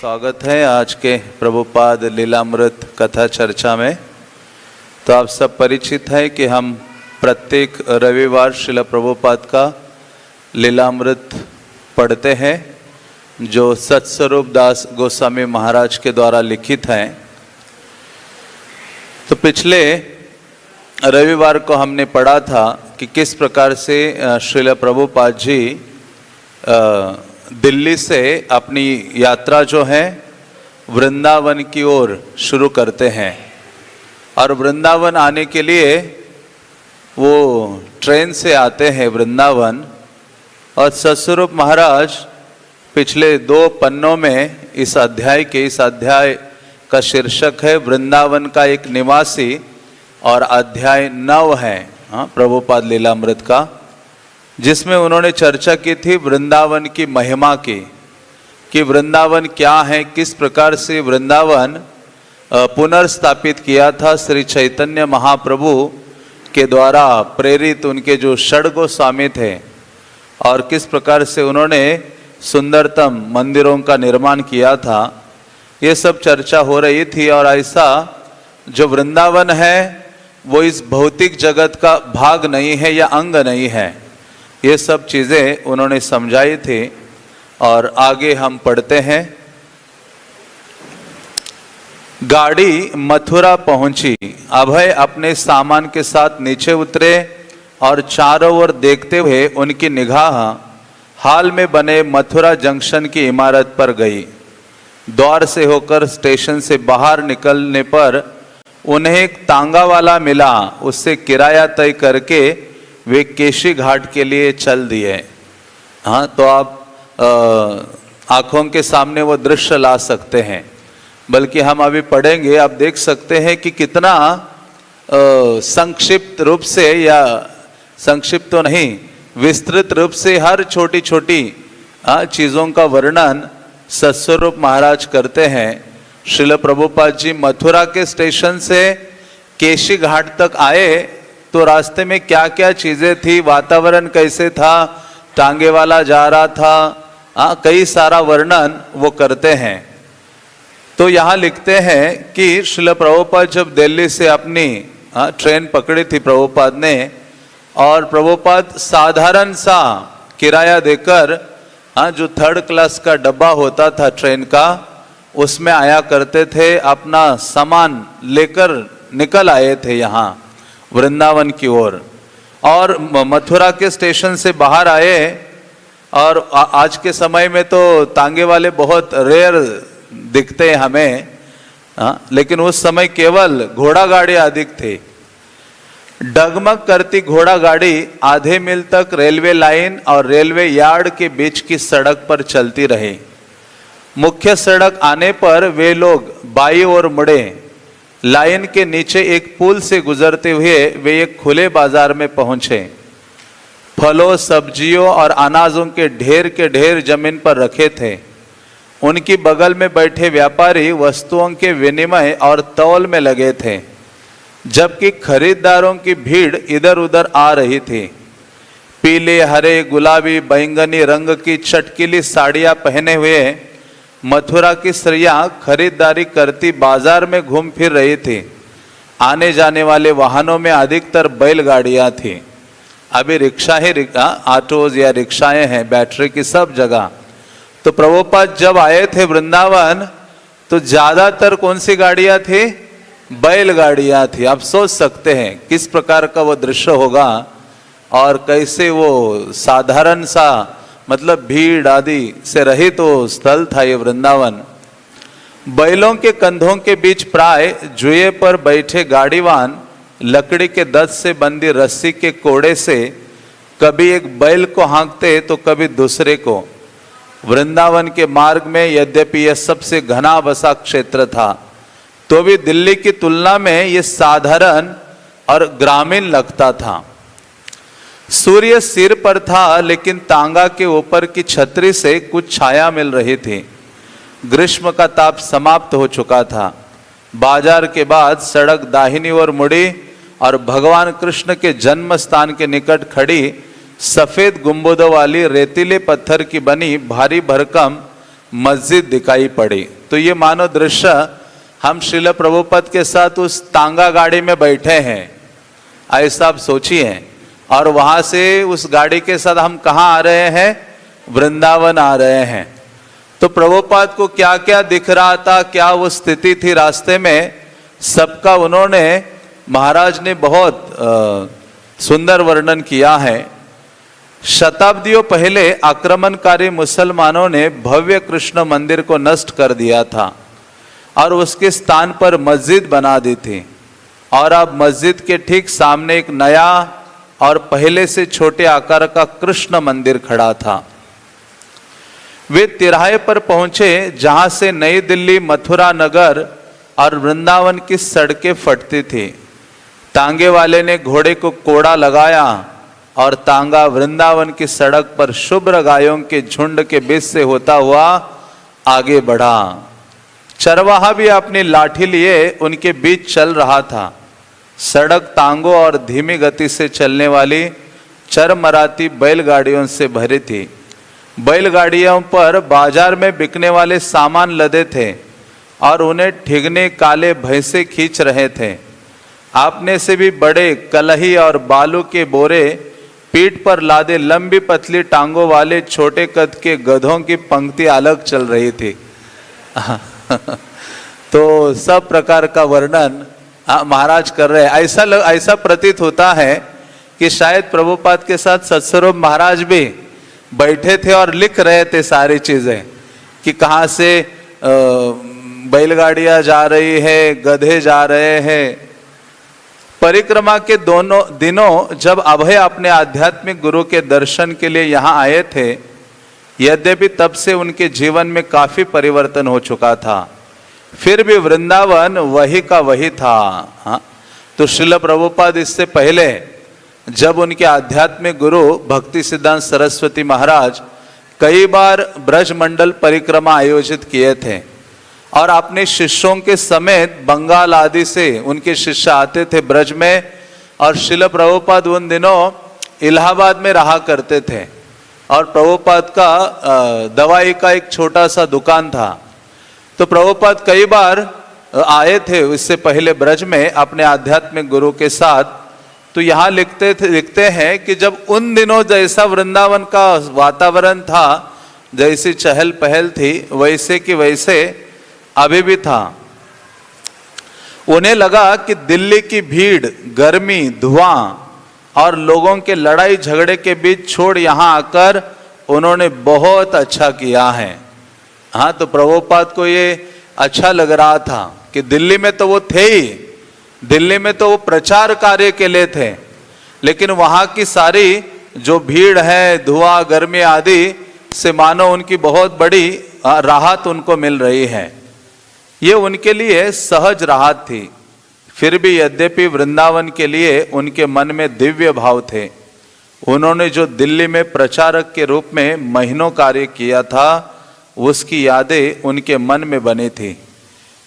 स्वागत है आज के प्रभुपाद लीलामृत कथा चर्चा में। तो आप सब परिचित हैं कि हम प्रत्येक रविवार श्रील प्रभुपाद का लीलामृत पढ़ते हैं जो सत्स्वरूप दास गोस्वामी महाराज के द्वारा लिखित हैं। तो पिछले रविवार को हमने पढ़ा था कि किस प्रकार से श्रील प्रभुपाद जी दिल्ली से अपनी यात्रा जो है वृंदावन की ओर शुरू करते हैं और वृंदावन आने के लिए वो ट्रेन से आते हैं वृंदावन। और सत्स्वरूप महाराज पिछले 2 पन्नों में इस अध्याय का शीर्षक है वृंदावन का एक निवासी और अध्याय 9 है प्रभुपाद लीलामृत का, जिसमें उन्होंने चर्चा की थी वृंदावन की महिमा की कि वृंदावन क्या है, किस प्रकार से वृंदावन पुनर्स्थापित किया था श्री चैतन्य महाप्रभु के द्वारा प्रेरित उनके जो षड गोस्वामी थे और किस प्रकार से उन्होंने सुंदरतम मंदिरों का निर्माण किया था। ये सब चर्चा हो रही थी। और ऐसा जो वृंदावन है वो इस भौतिक जगत का भाग नहीं है या अंग नहीं है, ये सब चीज़ें उन्होंने समझाई थी। और आगे हम पढ़ते हैं। गाड़ी मथुरा पहुंची। अभय अपने सामान के साथ नीचे उतरे और चारों ओर देखते हुए उनकी निगाह हाल में बने मथुरा जंक्शन की इमारत पर गई। द्वार से होकर स्टेशन से बाहर निकलने पर उन्हें एक तांगा वाला मिला। उससे किराया तय करके वे केशी घाट के लिए चल दिए। हाँ, तो आप आँखों के सामने वो दृश्य ला सकते हैं, बल्कि हम अभी पढ़ेंगे। आप देख सकते हैं कि कितना संक्षिप्त रूप से, या संक्षिप्त तो नहीं, विस्तृत रूप से हर छोटी छोटी चीज़ों का वर्णन सत्स्वरूप महाराज करते हैं। श्रील प्रभुपाद जी मथुरा के स्टेशन से केशी घाट तक आए तो रास्ते में क्या क्या चीज़ें थी, वातावरण कैसे था, टांगे वाला जा रहा था, कई सारा वर्णन वो करते हैं। तो यहाँ लिखते हैं कि श्रील प्रभुपाद जब दिल्ली से अपनी ट्रेन पकड़ी थी प्रभुपाद ने, और प्रभुपाद साधारण सा किराया देकर जो 3rd क्लास का डब्बा होता था ट्रेन का, उसमें आया करते थे। अपना सामान लेकर निकल आए थे यहाँ वृंदावन की ओर। और मथुरा के स्टेशन से बाहर आए। और आज के समय में तो तांगे वाले बहुत रेयर दिखते हैं हमें, लेकिन उस समय केवल घोड़ा गाड़ी अधिक थी। डगमग करती घोड़ा गाड़ी आधे मील तक रेलवे लाइन और रेलवे यार्ड के बीच की सड़क पर चलती रही। मुख्य सड़क आने पर वे लोग बाईं ओर मुड़े। लाइन के नीचे एक पुल से गुजरते हुए वे एक खुले बाजार में पहुंचे। फलों, सब्जियों और अनाजों के ढेर जमीन पर रखे थे। उनकी बगल में बैठे व्यापारी वस्तुओं के विनिमय और तौल में लगे थे, जबकि खरीदारों की भीड़ इधर उधर आ रही थी। पीले, हरे, गुलाबी, बैंगनी रंग की चटकीली साड़ियां पहने हुए मथुरा की स्त्रियां खरीदारी करती बाजार में घूम फिर रही थी। आने जाने वाले वाहनों में अधिकतर बैलगाड़ियां थी। अभी रिक्शा ही ऑटोज या रिक्शाएं हैं बैटरी की सब जगह। तो प्रभुपाद जब आए थे वृंदावन तो ज्यादातर कौन सी गाड़ियां थी? बैलगाड़ियां थी। आप सोच सकते हैं किस प्रकार का वो दृश्य होगा और कैसे वो साधारण सा, मतलब भीड़ आदि से रहित तो स्थल था ये वृंदावन। बैलों के कंधों के बीच प्राय जुए पर बैठे गाड़ीवान लकड़ी के दत से बंधी रस्सी के कोड़े से कभी एक बैल को हाँकते तो कभी दूसरे को। वृंदावन के मार्ग में यद्यपि यह सबसे घना बसा क्षेत्र था, तो भी दिल्ली की तुलना में ये साधारण और ग्रामीण लगता था। सूर्य सिर पर था, लेकिन तांगा के ऊपर की छतरी से कुछ छाया मिल रही थी। ग्रीष्म का ताप समाप्त हो चुका था। बाजार के बाद सड़क दाहिनी ओर मुड़ी और भगवान कृष्ण के जन्म स्थान के निकट खड़ी सफेद गुंबदों वाली रेतीले पत्थर की बनी भारी भरकम मस्जिद दिखाई पड़ी। तो ये मानो दृश्य हम श्रील प्रभुपद के साथ उस तांगा गाड़ी में बैठे हैं, ऐसा आप सोचिए। और वहां से उस गाड़ी के साथ हम कहाँ आ रहे हैं? वृंदावन आ रहे हैं। तो प्रभुपाद को क्या क्या दिख रहा था, क्या वो स्थिति थी रास्ते में, सबका उन्होंने, महाराज ने बहुत सुंदर वर्णन किया है। शताब्दियों पहले आक्रमणकारी मुसलमानों ने भव्य कृष्ण मंदिर को नष्ट कर दिया था और उसके स्थान पर मस्जिद बना दी थी। और अब मस्जिद के ठीक सामने एक नया और पहले से छोटे आकार का कृष्ण मंदिर खड़ा था। वे तिराहे पर पहुंचे जहां से नई दिल्ली, मथुरा नगर और वृंदावन की सड़कें फटती थी। तांगे वाले ने घोड़े को कोड़ा लगाया और तांगा वृंदावन की सड़क पर शुभ्र गायों के झुंड के बीच से होता हुआ आगे बढ़ा। चरवाहा भी अपनी लाठी लिए उनके बीच चल रहा था। सड़क तांगों और धीमी गति से चलने वाली चरमराती बैलगाड़ियों से भरी थी। बैलगाड़ियों पर बाजार में बिकने वाले सामान लदे थे और उन्हें ठिगने काले भैंसे खींच रहे थे। आपने से भी बड़े कलही और बालू के बोरे पीठ पर लादे लंबी पतली टांगों वाले छोटे कद के गधों की पंक्ति अलग चल रही थी। तो सब प्रकार का वर्णन महाराज कर रहे हैं। ऐसा प्रतीत होता है कि शायद प्रभुपाद के साथ सत्स्वरूप महाराज भी बैठे थे और लिख रहे थे सारी चीजें, कि कहाँ से बैलगाड़ियां जा रही है, गधे जा रहे हैं। परिक्रमा के दोनों दिनों जब अभय अपने आध्यात्मिक गुरु के दर्शन के लिए यहाँ आए थे, यद्यपि तब से उनके जीवन में काफी परिवर्तन हो चुका था, फिर भी वृंदावन वही का वही था। हाँ, तो श्रील प्रभुपाद इससे पहले जब उनके आध्यात्मिक गुरु भक्ति सिद्धांत सरस्वती महाराज कई बार ब्रज मंडल परिक्रमा आयोजित किए थे और अपने शिष्यों के समेत बंगाल आदि से उनके शिष्य आते थे ब्रज में, और श्रील प्रभुपाद उन दिनों इलाहाबाद में रहा करते थे और प्रभुपाद का दवाई का एक छोटा सा दुकान था। तो प्रभुपाद कई बार आए थे इससे पहले ब्रज में अपने आध्यात्मिक गुरु के साथ। तो यहाँ लिखते हैं कि जब उन दिनों जैसा वृंदावन का वातावरण था, जैसी चहल पहल थी, वैसे कि वैसे अभी भी था। उन्हें लगा कि दिल्ली की भीड़, गर्मी, धुआं और लोगों के लड़ाई झगड़े के बीच छोड़ यहाँ आकर उन्होंने बहुत अच्छा किया है। हाँ, तो प्रभुपाद को ये अच्छा लग रहा था कि दिल्ली में तो वो थे ही, दिल्ली में तो वो प्रचार कार्य के लिए थे, लेकिन वहाँ की सारी जो भीड़ है, धुआं, गर्मी आदि से मानो उनकी बहुत बड़ी राहत उनको मिल रही है। ये उनके लिए सहज राहत थी। फिर भी यद्यपि वृंदावन के लिए उनके मन में दिव्य भाव थे। उन्होंने जो दिल्ली में प्रचारक के रूप में महीनों कार्य किया था, उसकी यादें उनके मन में बनी थी।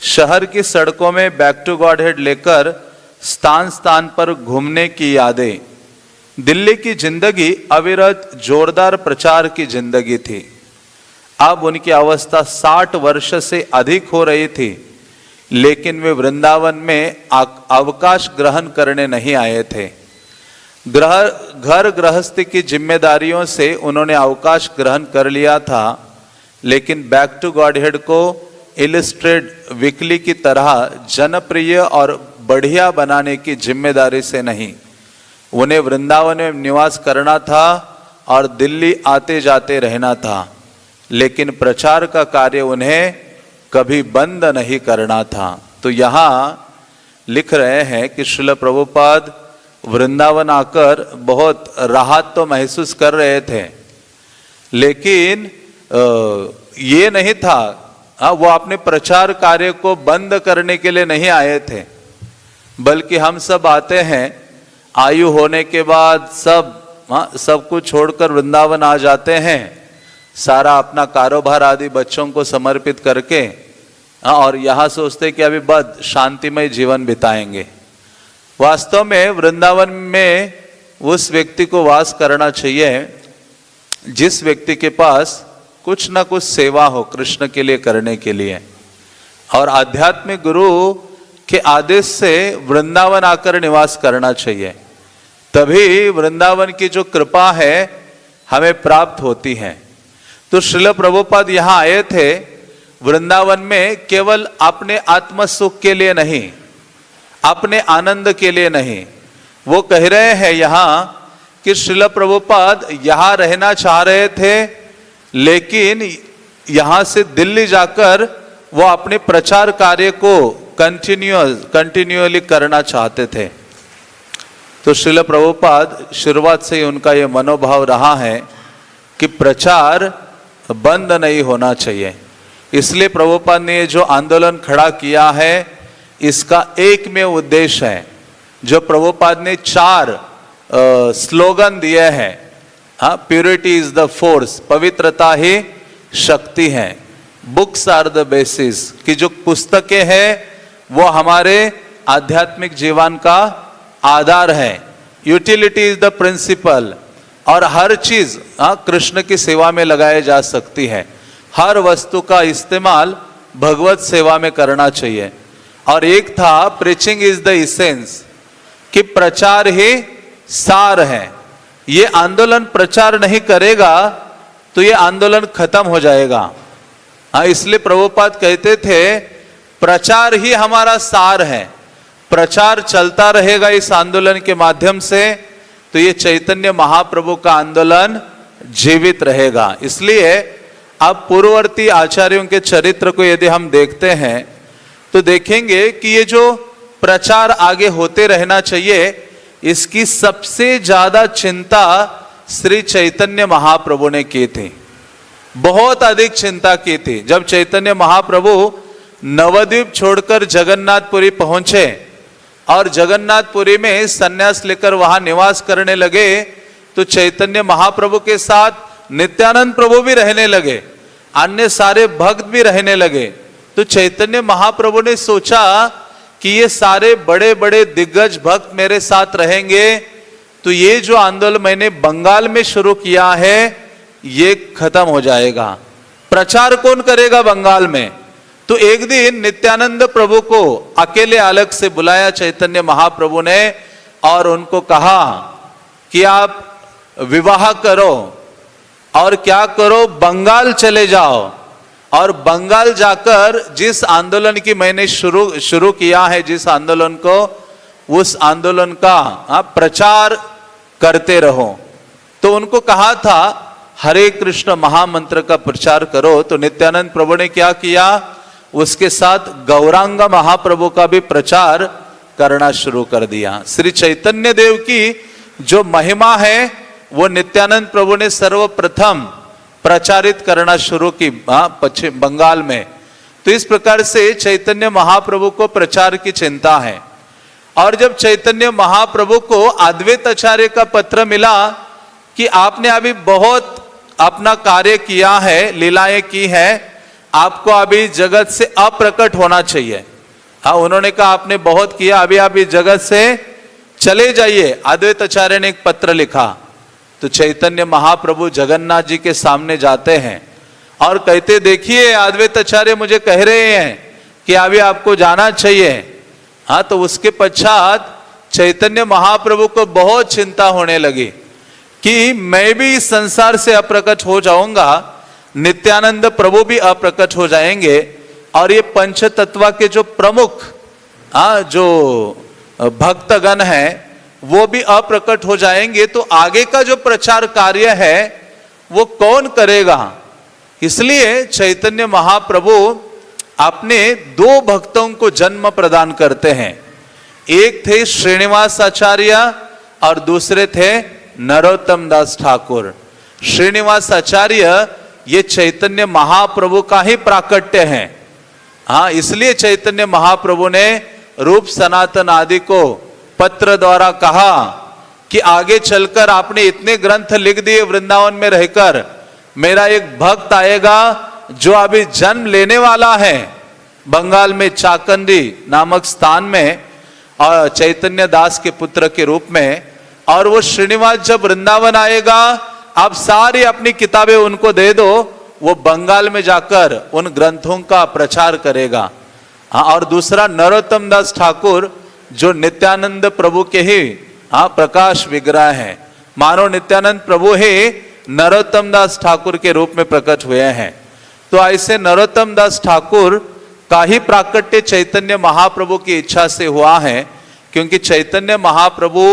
शहर की सड़कों में बैक टू गॉड हेड लेकर स्थान स्थान पर घूमने की यादें। दिल्ली की जिंदगी अविरत जोरदार प्रचार की जिंदगी थी। अब उनकी अवस्था 60 वर्ष से अधिक हो रही थी, लेकिन वे वृंदावन में अवकाश ग्रहण करने नहीं आए थे। घर गृहस्थी की जिम्मेदारियों से उन्होंने अवकाश ग्रहण कर लिया था, लेकिन बैक टू गॉड हेड को इलस्ट्रेट वीकली की तरह जनप्रिय और बढ़िया बनाने की जिम्मेदारी से नहीं। उन्हें वृंदावन में निवास करना था और दिल्ली आते जाते रहना था, लेकिन प्रचार का कार्य उन्हें कभी बंद नहीं करना था। तो यहाँ लिख रहे हैं कि श्रील प्रभुपाद वृंदावन आकर बहुत राहत तो महसूस कर रहे थे, लेकिन ये नहीं था, वो अपने प्रचार कार्य को बंद करने के लिए नहीं आए थे, बल्कि हम सब आते हैं आयु होने के बाद सब कुछ छोड़कर वृंदावन आ जाते हैं, सारा अपना कारोबार आदि बच्चों को समर्पित करके, और यहाँ सोचते कि अभी बस शांतिमय जीवन बिताएंगे। वास्तव में वृंदावन में उस व्यक्ति को वास करना चाहिए जिस व्यक्ति के पास कुछ ना कुछ सेवा हो कृष्ण के लिए करने के लिए। और आध्यात्मिक गुरु के आदेश से वृंदावन आकर निवास करना चाहिए, तभी वृंदावन की जो कृपा है हमें प्राप्त होती है। तो श्रील प्रभुपाद यहाँ आए थे वृंदावन में केवल अपने आत्म सुख के लिए नहीं, अपने आनंद के लिए नहीं। वो कह रहे हैं यहाँ कि श्रील प्रभुपाद यहाँ रहना चाह रहे थे, लेकिन यहाँ से दिल्ली जाकर वो अपने प्रचार कार्य को कंटिन्यूअली करना चाहते थे। तो श्रील प्रभुपाद शुरुआत से ही उनका ये मनोभाव रहा है कि प्रचार बंद नहीं होना चाहिए। इसलिए प्रभुपाद ने जो आंदोलन खड़ा किया है, इसका एक में उद्देश्य है, जो प्रभुपाद ने 4 स्लोगन दिए हैं। हाँ, प्योरिटी इज द फोर्स, पवित्रता ही शक्ति है। बुक्स आर द बेसिस, कि जो पुस्तकें हैं वो हमारे आध्यात्मिक जीवन का आधार है। यूटिलिटी इज द प्रिंसिपल, और हर चीज कृष्ण की सेवा में लगाई जा सकती है। हर वस्तु का इस्तेमाल भगवत सेवा में करना चाहिए। और एक था प्रीचिंग इज द इसेंस, कि प्रचार ही सार है। ये आंदोलन प्रचार नहीं करेगा तो ये आंदोलन खत्म हो जाएगा। हाँ, इसलिए प्रभुपाद कहते थे प्रचार ही हमारा सार है। प्रचार चलता रहेगा इस आंदोलन के माध्यम से, तो ये चैतन्य महाप्रभु का आंदोलन जीवित रहेगा। इसलिए अब पूर्ववर्ती आचार्यों के चरित्र को यदि हम देखते हैं तो देखेंगे कि ये जो प्रचार आगे होते रहना चाहिए, इसकी सबसे ज्यादा चिंता श्री चैतन्य महाप्रभु ने की थी। बहुत अधिक चिंता की थी। जब चैतन्य महाप्रभु नवद्वीप छोड़कर जगन्नाथपुरी पहुंचे और जगन्नाथपुरी में सन्यास लेकर वहां निवास करने लगे, तो चैतन्य महाप्रभु के साथ नित्यानंद प्रभु भी रहने लगे, अन्य सारे भक्त भी रहने लगे। तो चैतन्य महाप्रभु ने सोचा कि ये सारे बड़े बड़े दिग्गज भक्त मेरे साथ रहेंगे, तो ये जो आंदोलन मैंने बंगाल में शुरू किया है ये खत्म हो जाएगा। प्रचार कौन करेगा बंगाल में? तो एक दिन नित्यानंद प्रभु को अकेले अलग से बुलाया चैतन्य महाप्रभु ने और उनको कहा कि आप विवाह करो और क्या करो, बंगाल चले जाओ और बंगाल जाकर जिस आंदोलन की मैंने शुरू किया है, जिस आंदोलन को, उस आंदोलन का प्रचार करते रहो। तो उनको कहा था हरे कृष्ण महामंत्र का प्रचार करो। तो नित्यानंद प्रभु ने क्या किया, उसके साथ गौरांग महाप्रभु का भी प्रचार करना शुरू कर दिया। श्री चैतन्य देव की जो महिमा है वो नित्यानंद प्रभु ने सर्वप्रथम प्रचारित करना शुरू की पश्चिम बंगाल में। तो इस प्रकार से चैतन्य महाप्रभु को प्रचार की चिंता है। और जब चैतन्य महाप्रभु को अद्वैत आचार्य का पत्र मिला कि आपने अभी बहुत अपना कार्य किया है, लीलाएं की है, आपको अभी जगत से अप्रकट होना चाहिए। हाँ, उन्होंने कहा आपने बहुत किया, अभी आप इस जगत से चले जाइए। अद्वैत आचार्य ने एक पत्र लिखा। तो चैतन्य महाप्रभु जगन्नाथ जी के सामने जाते हैं और कहते, देखिए अद्वैत आचार्य मुझे कह रहे हैं कि अभी आपको जाना चाहिए। हाँ, तो उसके पश्चात चैतन्य महाप्रभु को बहुत चिंता होने लगी कि मैं भी इस संसार से अप्रकट हो जाऊंगा, नित्यानंद प्रभु भी अप्रकट हो जाएंगे, और ये पंच तत्व के जो प्रमुख जो भक्तगण हैं वो भी अप्रकट हो जाएंगे। तो आगे का जो प्रचार कार्य है वो कौन करेगा? इसलिए चैतन्य महाप्रभु अपने 2 भक्तों को जन्म प्रदान करते हैं। एक थे श्रीनिवास आचार्य और दूसरे थे नरोत्तम दास ठाकुर। श्रीनिवास आचार्य ये चैतन्य महाप्रभु का ही प्राकट्य है। हाँ, इसलिए चैतन्य महाप्रभु ने रूप सनातन आदि को पत्र द्वारा कहा कि आगे चलकर आपने इतने ग्रंथ लिख दिए वृंदावन में रहकर, मेरा एक भक्त आएगा जो अभी जन्म लेने वाला है बंगाल में चाकंदी नामक स्थान में, और चैतन्य दास के पुत्र के रूप में। और वो श्रीनिवास जब वृंदावन आएगा, आप सारी अपनी किताबें उनको दे दो, वो बंगाल में जाकर उन ग्रंथों का प्रचार करेगा। हाँ, और दूसरा नरोत्तम दास ठाकुर जो नित्यानंद प्रभु के ही प्रकाश विग्रह हैं, मानो नित्यानंद प्रभु ही नरोत्तम दास ठाकुर के रूप में प्रकट हुए हैं। तो ऐसे नरोत्तम दास ठाकुर का ही प्राकट्य चैतन्य महाप्रभु की इच्छा से हुआ है, क्योंकि चैतन्य महाप्रभु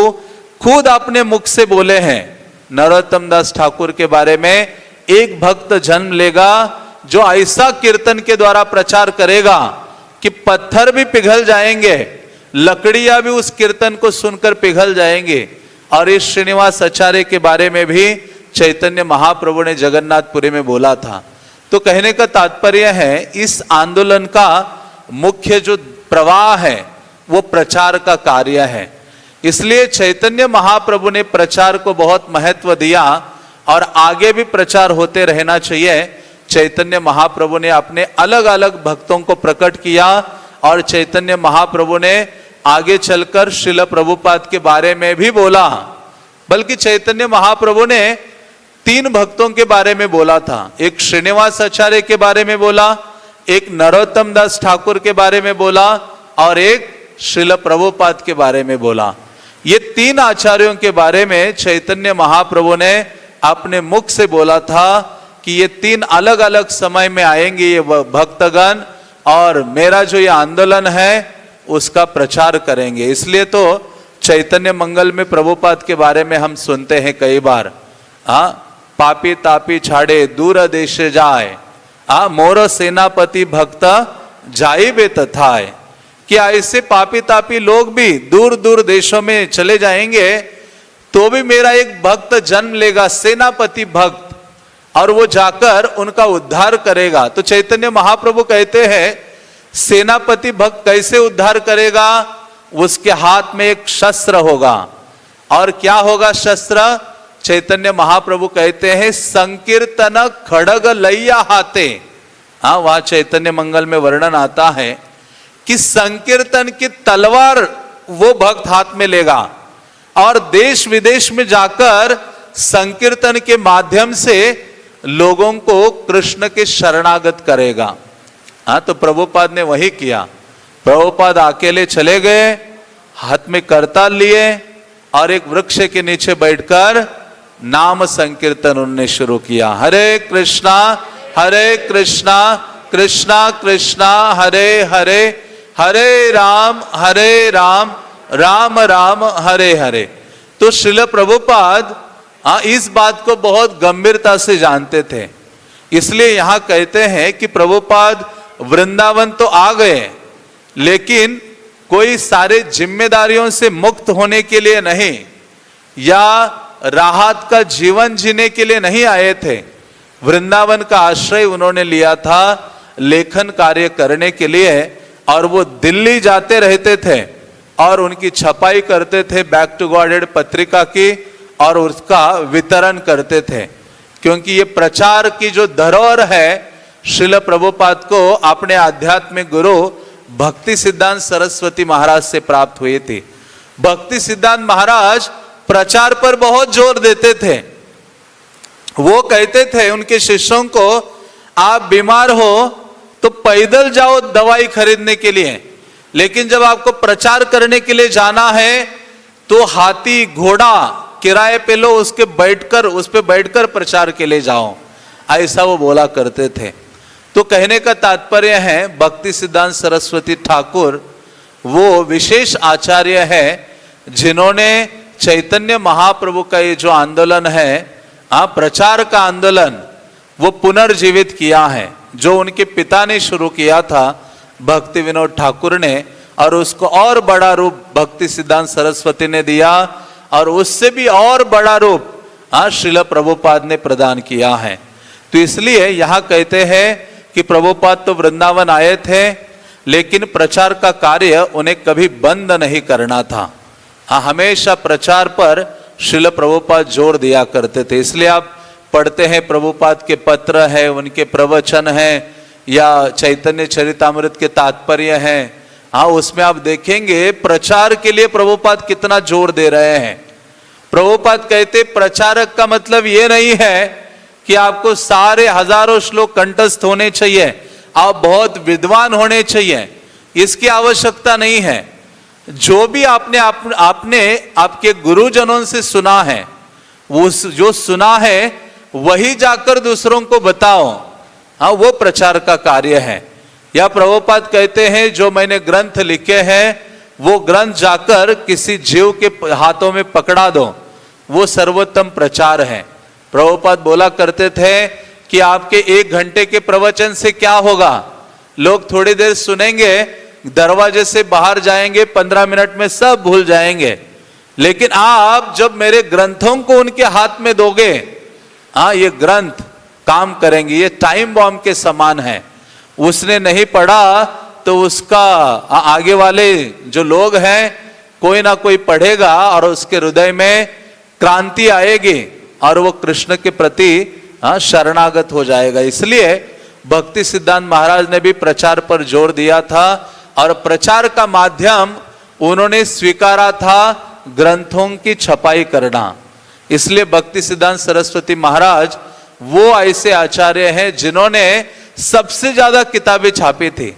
खुद अपने मुख से बोले हैं नरोत्तम दास ठाकुर के बारे में, एक भक्त जन्म लेगा जो ऐसा कीर्तन के द्वारा प्रचार करेगा कि पत्थर भी पिघल जाएंगे, लकड़ियां भी उस कीर्तन को सुनकर पिघल जाएंगे। और इस श्रीनिवास आचार्य के बारे में भी चैतन्य महाप्रभु ने जगन्नाथपुरी में बोला था। तो कहने का तात्पर्य है, इस आंदोलन का मुख्य जो प्रवाह है वो प्रचार का कार्य है। इसलिए चैतन्य महाप्रभु ने प्रचार को बहुत महत्व दिया और आगे भी प्रचार होते रहना चाहिए। चैतन्य महाप्रभु ने अपने अलग अलग भक्तों को प्रकट किया और चैतन्य महाप्रभु ने आगे चलकर श्रील प्रभुपाद के बारे में भी बोला। बल्कि चैतन्य महाप्रभु ने 3 भक्तों के बारे में बोला था, एक श्रीनिवास आचार्य के बारे में बोला, एक नरोत्तम दास ठाकुर के बारे में बोला और एक श्रील प्रभुपाद के बारे में बोला। ये 3 आचार्यों के बारे में चैतन्य महाप्रभु ने अपने मुख से बोला था कि ये 3 अलग अलग समय में आएंगे ये भक्तगण, और मेरा जो ये आंदोलन है उसका प्रचार करेंगे। इसलिए तो चैतन्य मंगल में प्रभुपाद के बारे में हम सुनते हैं कई बार, पापी तापी छाड़े दूर देश जाए, मोर सेनापति भक्त जाइबे तथाए, कि ऐसे पापी तापी लोग भी दूर दूर देशों में चले जाएंगे तो भी मेरा एक भक्त जन्म लेगा, सेनापति भक्त, और वो जाकर उनका उद्धार करेगा। तो चैतन्य महाप्रभु कहते हैं सेनापति भक्त कैसे उद्धार करेगा? उसके हाथ में एक शस्त्र होगा। और क्या होगा शस्त्र? चैतन्य महाप्रभु कहते हैं संकीर्तन खड़ग लैया हाथे। वहां चैतन्य मंगल में वर्णन आता है कि संकीर्तन की तलवार वो भक्त हाथ में लेगा और देश विदेश में जाकर संकीर्तन के माध्यम से लोगों को कृष्ण के शरणागत करेगा। तो प्रभुपाद ने वही किया। प्रभुपाद अकेले चले गए, हाथ में करताल लिए और एक वृक्ष के नीचे बैठकर नाम संकीर्तन उन्होंने शुरू किया। हरे कृष्णा कृष्णा कृष्णा हरे हरे, हरे राम राम राम हरे हरे। तो श्रील प्रभुपाद इस बात को बहुत गंभीरता से जानते थे। इसलिए यहां कहते हैं कि प्रभुपाद वृंदावन तो आ गए, लेकिन कोई सारे जिम्मेदारियों से मुक्त होने के लिए नहीं या राहत का जीवन जीने के लिए नहीं आए थे। वृंदावन का आश्रय उन्होंने लिया था लेखन कार्य करने के लिए, और वो दिल्ली जाते रहते थे और उनकी छपाई करते थे बैक टू गॉडेड पत्रिका की, और उसका वितरण करते थे। क्योंकि ये प्रचार की जो धरोहर है श्रील प्रभुपाद को अपने आध्यात्मिक गुरु भक्ति सिद्धांत सरस्वती महाराज से प्राप्त हुई थी। भक्ति सिद्धांत महाराज प्रचार पर बहुत जोर देते थे। वो कहते थे उनके शिष्यों को, आप बीमार हो तो पैदल जाओ दवाई खरीदने के लिए, लेकिन जब आपको प्रचार करने के लिए जाना है तो हाथी घोड़ा किराए पे लो, उस पे बैठकर प्रचार के लिए जाओ। ऐसा वो बोला करते थे। तो कहने का तात्पर्य है भक्ति सिद्धांत सरस्वती ठाकुर वो विशेष आचार्य है जिन्होंने चैतन्य महाप्रभु का ये जो आंदोलन है, प्रचार का आंदोलन, वो पुनर्जीवित किया है। जो उनके पिता ने शुरू किया था भक्ति विनोद ठाकुर ने, और उसको और बड़ा रूप भक्ति सिद्धांत सरस्वती ने दिया, और उससे भी और बड़ा रूप श्रील प्रभुपाद ने प्रदान किया है। तो इसलिए यहां कहते हैं कि प्रभुपाद तो वृंदावन आए थे, लेकिन प्रचार का कार्य उन्हें कभी बंद नहीं करना था। हमेशा प्रचार पर श्रील प्रभुपाद जोर दिया करते थे। इसलिए आप पढ़ते हैं प्रभुपाद के पत्र है, उनके प्रवचन है, या चैतन्य चरितामृत के तात्पर्य हैं, उसमें आप देखेंगे प्रचार के लिए प्रभुपाद कितना जोर दे रहे हैं। प्रभुपाद कहते प्रचारक का मतलब ये नहीं है कि आपको सारे हजारों श्लोक कंठस्थ होने चाहिए, आप बहुत विद्वान होने चाहिए, इसकी आवश्यकता नहीं है। जो भी आपने आपके गुरुजनों से सुना है, वो जो सुना है वही जाकर दूसरों को बताओ, हाँ वो प्रचार का कार्य है। या प्रभुपाद कहते हैं जो मैंने ग्रंथ लिखे हैं वो ग्रंथ जाकर किसी जीव के हाथों में पकड़ा दो, वो सर्वोत्तम प्रचार है। प्रभुपाद बोला करते थे कि आपके 1 घंटे के प्रवचन से क्या होगा, लोग थोड़ी देर सुनेंगे, दरवाजे से बाहर जाएंगे, 15 मिनट में सब भूल जाएंगे। लेकिन आप जब मेरे ग्रंथों को उनके हाथ में दोगे, हाँ ये ग्रंथ काम करेंगे, ये टाइम बॉम्ब के समान है। उसने नहीं पढ़ा तो उसका आगे वाले जो लोग हैं कोई ना कोई पढ़ेगा और उसके हृदय में क्रांति आएगी और वो कृष्ण के प्रति शरणागत हो जाएगा। इसलिए भक्ति सिद्धांत महाराज ने भी प्रचार पर जोर दिया था और प्रचार का माध्यम उन्होंने स्वीकारा था ग्रंथों की छपाई करना। इसलिए भक्ति सिद्धांत सरस्वती महाराज वो ऐसे आचार्य हैं जिन्होंने सबसे ज्यादा किताबें छापी थी,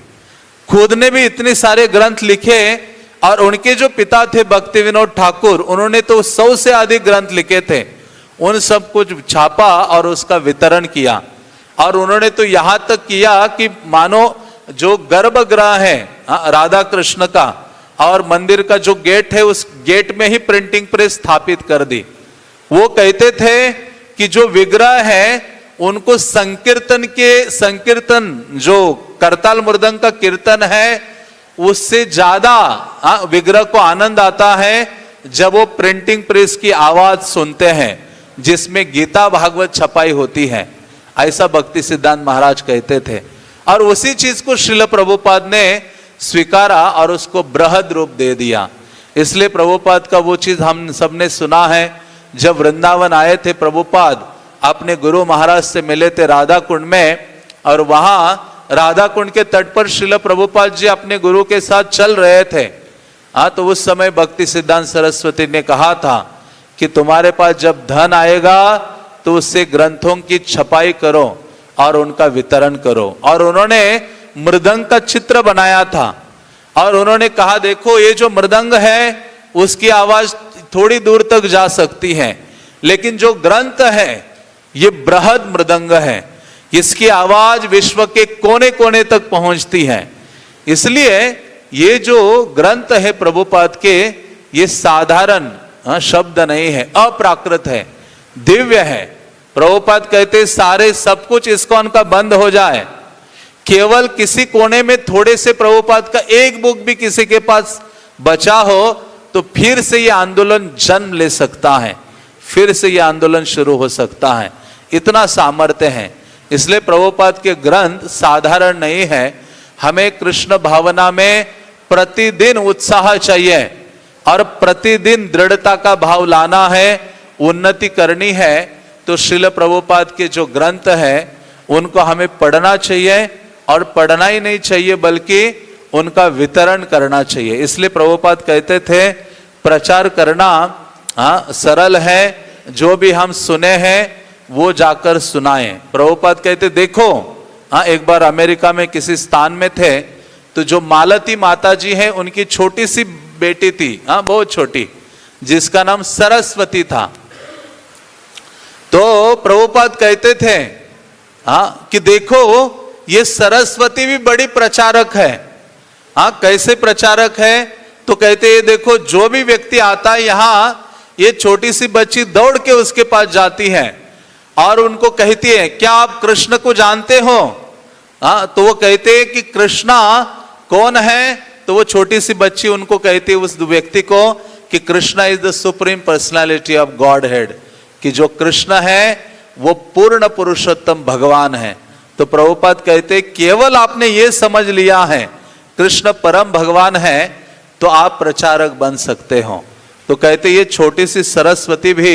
खुद ने भी इतने सारे ग्रंथ लिखे और उनके जो पिता थे भक्ति विनोद ठाकुर, उन्होंने तो 100 से अधिक ग्रंथ लिखे थे। उन सब कुछ छापा और उसका वितरण किया। और उन्होंने तो यहां तक किया कि मानो जो गर्भगृह है राधा कृष्ण का और मंदिर का जो गेट है, उस गेट में ही प्रिंटिंग प्रेस स्थापित कर दी। वो कहते थे कि जो विग्रह है उनको संकीर्तन जो करताल मृदंग का कीर्तन है उससे ज्यादा विग्रह को आनंद आता है जब वो प्रिंटिंग प्रेस की आवाज सुनते हैं जिसमें गीता भागवत छपाई होती है। ऐसा भक्ति सिद्धांत महाराज कहते थे और उसी चीज को श्रील प्रभुपाद ने स्वीकारा और उसको बृहद रूप दे दिया। इसलिए प्रभुपाद का वो चीज हम सबने सुना है, जब वृंदावन आए थे प्रभुपाद अपने गुरु महाराज से मिले थे राधा कुंड में, और वहां राधा कुंड के तट पर श्रील प्रभुपाद जी अपने गुरु के साथ चल रहे थे। तो उस समय भक्ति सिद्धांत सरस्वती ने कहा था कि तुम्हारे पास जब धन आएगा तो उससे ग्रंथों की छपाई करो और उनका वितरण करो। और उन्होंने मृदंग का चित्र बनाया था और उन्होंने कहा देखो ये जो मृदंग है उसकी आवाज थोड़ी दूर तक जा सकती है, लेकिन जो ग्रंथ है ये बृहद मृदंग है, इसकी आवाज विश्व के कोने कोने तक पहुंचती है। इसलिए ये जो ग्रंथ है प्रभुपाद के, ये साधारण शब्द नहीं है, अप्राकृत है, दिव्य है। प्रभुपाद कहते सारे सब कुछ इस्कॉन का बंद हो जाए, केवल किसी कोने में थोड़े से प्रभुपाद का एक बुक भी किसी के पास बचा हो तो फिर से ये आंदोलन जन्म ले सकता है, फिर से ये आंदोलन शुरू हो सकता है, इतना सामर्थ्य है। इसलिए प्रभुपाद के ग्रंथ साधारण नहीं है। हमें कृष्ण भावना में प्रतिदिन उत्साह चाहिए और प्रतिदिन दृढ़ता का भाव लाना है, उन्नति करनी है। तो श्रील प्रभुपाद के जो ग्रंथ है उनको हमें पढ़ना चाहिए और पढ़ना ही नहीं चाहिए बल्कि उनका वितरण करना चाहिए। इसलिए प्रभुपाद कहते थे प्रचार करना सरल है, जो भी हम सुने हैं वो जाकर सुनाएं। प्रभुपाद कहते देखो एक बार अमेरिका में किसी स्थान में थे तो जो मालती माता जी हैं उनकी छोटी सी बेटी थी, बहुत छोटी, जिसका नाम सरस्वती था। तो प्रभुपाद कहते थे कि देखो ये सरस्वती भी बड़ी प्रचारक है। कैसे प्रचारक है? तो कहते ये देखो जो भी व्यक्ति आता है यहाँ, ये छोटी सी बच्ची दौड़ के उसके पास जाती है और उनको कहती है क्या आप कृष्ण को जानते हो? तो वो कहते हैं कि कृष्णा कौन है? तो वो छोटी सी बच्ची उनको कहती है उस व्यक्ति को कि Krishna is the supreme personality of God head, कि जो कृष्ण है वो पूर्ण पुरुषोत्तम भगवान है। तो प्रभुपाद कहते केवल आपने ये समझ लिया है कृष्ण परम भगवान है तो आप प्रचारक बन सकते हो। तो कहते ये छोटी सी सरस्वती भी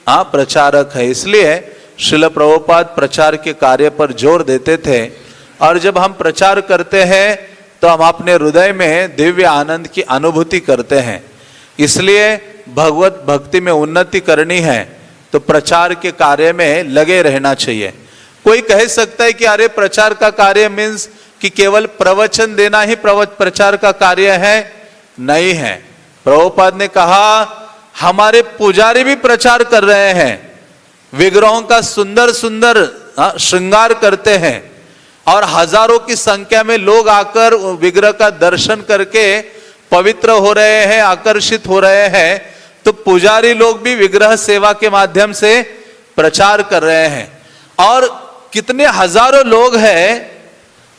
प्रचारक है। इसलिए श्रील प्रभुपाद प्रचार के कार्य पर जोर देते थे और जब हम प्रचार करते हैं तो हम अपने हृदय में दिव्य आनंद की अनुभूति करते हैं। इसलिए भगवत भक्ति में उन्नति करनी है तो प्रचार के कार्य में लगे रहना चाहिए। कोई कह सकता है कि अरे प्रचार का कार्य मीन्स कि केवल प्रवचन देना ही प्रचार का कार्य है, नहीं है। प्रभुपाद ने कहा हमारे पुजारी भी प्रचार कर रहे हैं, विग्रहों का सुंदर सुंदर श्रृंगार करते हैं और हजारों की संख्या में लोग आकर विग्रह का दर्शन करके पवित्र हो रहे हैं, आकर्षित हो रहे हैं। तो पुजारी लोग भी विग्रह सेवा के माध्यम से प्रचार कर रहे हैं। और कितने हजारों लोग हैं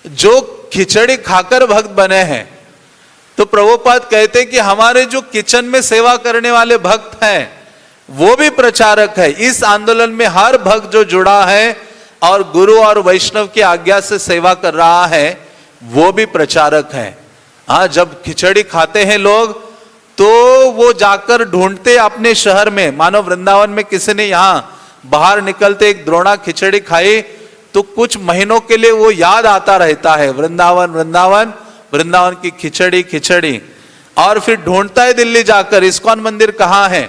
जो खिचड़ी खाकर भक्त बने हैं। तो प्रभुपाद कहते हैं कि हमारे जो किचन में सेवा करने वाले भक्त हैं वो भी प्रचारक है। इस आंदोलन में हर भक्त जो जुड़ा है और गुरु और वैष्णव की आज्ञा से सेवा कर रहा है वो भी प्रचारक है। हाँ, जब खिचड़ी खाते हैं लोग तो वो जाकर ढूंढते अपने शहर में, मानो वृंदावन में किसी ने यहाँ बाहर निकलते एक द्रोणा खिचड़ी खाई तो कुछ महीनों के लिए वो याद आता रहता है, वृंदावन वृंदावन वृंदावन की खिचड़ी खिचड़ी। और फिर ढूंढता है दिल्ली जाकर इस्कॉन मंदिर कहाँ है,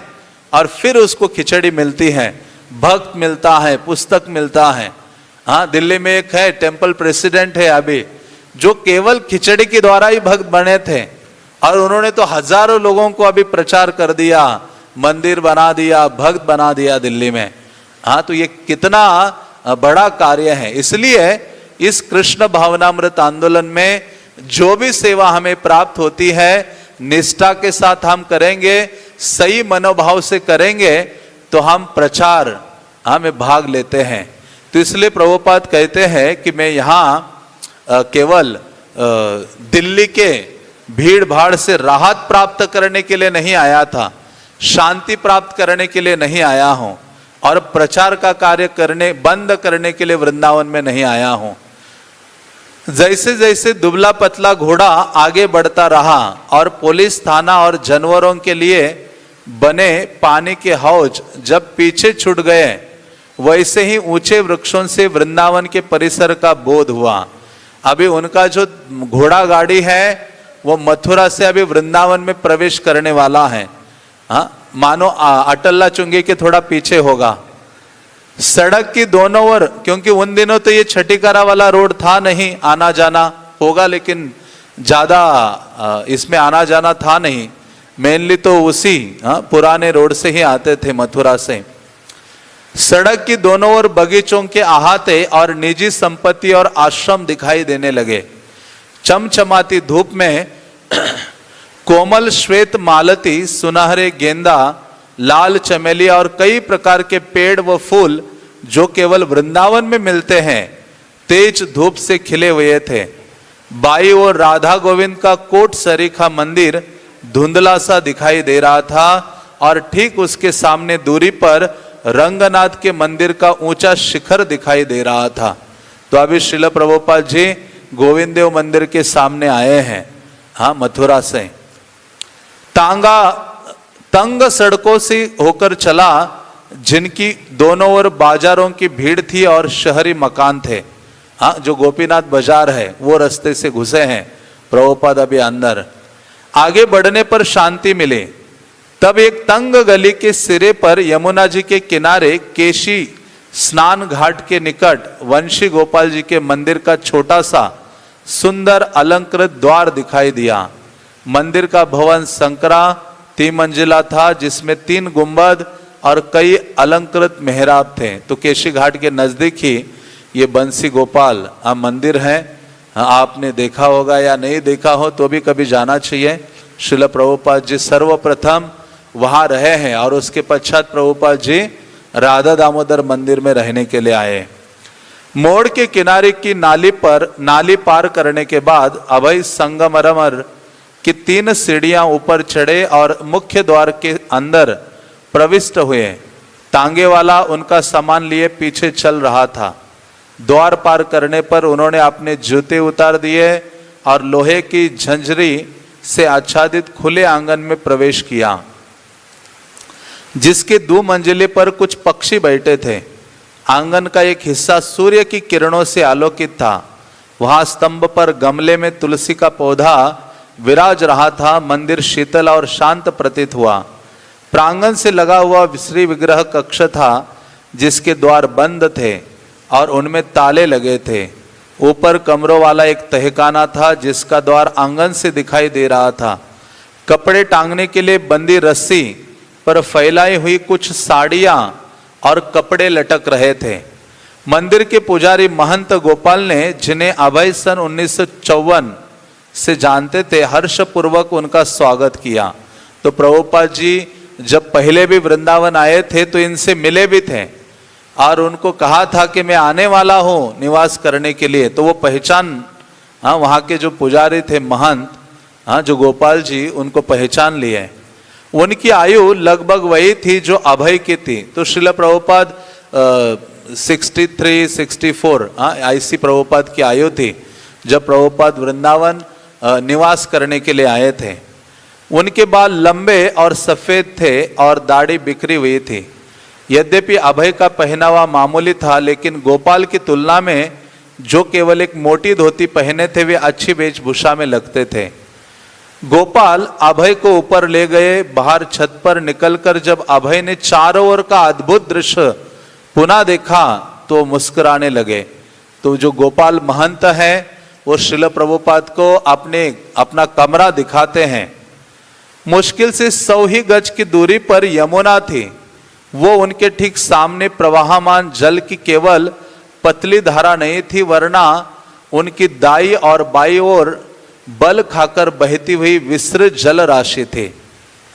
और फिर उसको खिचड़ी मिलती है, भक्त मिलता है, पुस्तक मिलता है। हाँ, दिल्ली में एक है टेम्पल प्रेसिडेंट है अभी, जो केवल खिचड़ी के द्वारा ही भक्त बने थे और उन्होंने तो हजारों लोगों को अभी प्रचार कर दिया, मंदिर बना दिया, भक्त बना दिया दिल्ली में। हाँ, तो ये कितना बड़ा कार्य है। इसलिए इस कृष्ण भावनामृत आंदोलन में जो भी सेवा हमें प्राप्त होती है निष्ठा के साथ हम करेंगे, सही मनोभाव से करेंगे तो हम प्रचार में भाग लेते हैं। तो इसलिए प्रभुपाद कहते हैं कि मैं यहाँ केवल दिल्ली के भीड़ भाड़ से राहत प्राप्त करने के लिए नहीं आया था, शांति प्राप्त करने के लिए नहीं आया हूँ, और प्रचार का कार्य करने बंद करने के लिए वृंदावन में नहीं आया हूँ। जैसे जैसे दुबला पतला घोड़ा आगे बढ़ता रहा और पुलिस थाना और जानवरों के लिए बने पानी के हौज जब पीछे छूट गए, वैसे ही ऊंचे वृक्षों से वृंदावन के परिसर का बोध हुआ। अभी उनका जो घोड़ा गाड़ी है वो मथुरा से अभी वृंदावन में प्रवेश करने वाला है। हाँ, मानो अटल्ला चुंगी के थोड़ा पीछे होगा। सड़क की दोनों ओर, क्योंकि उन दिनों तो ये छठीकारा वाला रोड था नहीं, आना जाना होगा लेकिन ज्यादा इसमें आना जाना था नहीं, मेनली तो उसी पुराने रोड से ही आते थे मथुरा से। सड़क की दोनों ओर बगीचों के अहाते और निजी संपत्ति और आश्रम दिखाई देने लगे। चमचमाती धूप में कोमल श्वेत मालती, सुनहरे गेंदा, लाल चमेली और कई प्रकार के पेड़ व फूल जो केवल वृंदावन में मिलते हैं तेज धूप से खिले हुए थे। बाई ओर राधा गोविंद का कोट सरीखा मंदिर धुंधला सा दिखाई दे रहा था और ठीक उसके सामने दूरी पर रंगनाथ के मंदिर का ऊंचा शिखर दिखाई दे रहा था। तो अभी श्रील प्रभुपाद जी गोविंद देव मंदिर के सामने आए हैं, हाँ, मथुरा से। तंग सड़कों से होकर चला, जिनकी दोनों ओर बाजारों की भीड़ थी और शहरी मकान थे। हाँ, जो गोपीनाथ बाजार है वो रास्ते से घुसे हैं प्रभुपाद अभी अंदर। आगे बढ़ने पर शांति मिली। तब एक तंग गली के सिरे पर यमुना जी के किनारे केशी स्नान घाट के निकट वंशी गोपाल जी के मंदिर का छोटा सा सुंदर अलंकृत द्वार दिखाई दिया। मंदिर का भवन संकरा 3 मंजिला था, जिसमें 3 गुंबद और कई अलंकृत मेहराब थे। तो केशी घाट के नजदीक ही ये बंसी गोपाल मंदिर है। आपने देखा होगा या नहीं देखा हो तो भी कभी जाना चाहिए। श्रील प्रभुपाद जी सर्वप्रथम वहां रहे हैं और उसके पश्चात प्रभुपाद जी राधा दामोदर मंदिर में रहने के लिए आए। मोड़ के किनारे की नाली पार करने के बाद अभय संगमरमर की 3 सीढ़ियां ऊपर चढ़े और मुख्य द्वार के अंदर प्रविष्ट हुए। तांगे वाला उनका सामान लिए पीछे चल रहा था। द्वार पार करने पर उन्होंने अपने जूते उतार दिए और लोहे की झंझरी से आच्छादित खुले आंगन में प्रवेश किया, जिसके 2 मंजिले पर कुछ पक्षी बैठे थे। आंगन का एक हिस्सा सूर्य की किरणों से आलोकित था। वहां स्तंभ पर गमले में तुलसी का पौधा विराज रहा था। मंदिर शीतल और शांत प्रतीत हुआ। प्रांगण से लगा हुआ श्री विग्रह कक्ष था जिसके द्वार बंद थे और उनमें ताले लगे थे। ऊपर कमरों वाला एक तहखाना था जिसका द्वार आंगन से दिखाई दे रहा था। कपड़े टांगने के लिए बंदी रस्सी पर फैलाई हुई कुछ साड़ियां और कपड़े लटक रहे थे। मंदिर के पुजारी महंत गोपाल ने, जिन्हें अभय सन 1954 से जानते थे, हर्षपूर्वक उनका स्वागत किया। तो प्रभुपाद जी जब पहले भी वृंदावन आए थे तो इनसे मिले भी थे और उनको कहा था कि मैं आने वाला हूँ निवास करने के लिए। तो वो पहचान, वहाँ के जो पुजारी थे महंत, जो गोपाल जी, उनको पहचान लिए। उनकी आयु लगभग वही थी जो अभय की थी। तो श्रील प्रभुपाद 63-64 ऐसी प्रभुपाद की आयु थी जब प्रभुपाद वृंदावन निवास करने के लिए आए थे। उनके बाल लंबे और सफेद थे और दाढ़ी बिखरी हुई थी। यद्यपि अभय का पहनावा मामूली था, लेकिन गोपाल की तुलना में जो केवल एक मोटी धोती पहने थे वे अच्छी वेशभूषा में लगते थे। गोपाल अभय को ऊपर ले गए। बाहर छत पर निकलकर जब अभय ने चारों ओर का अद्भुत दृश्य पुनः देखा तो मुस्कुराने लगे। तो जो गोपाल महंत है वो श्रील प्रभुपाद को अपना कमरा दिखाते हैं। मुश्किल से 100 ही गज की दूरी पर यमुना थी। वो उनके ठीक सामने प्रवाहमान जल की केवल पतली धारा नहीं थी, वरना उनकी दाई और बाई ओर बल खाकर बहती हुई विस्तृत जल राशि थी।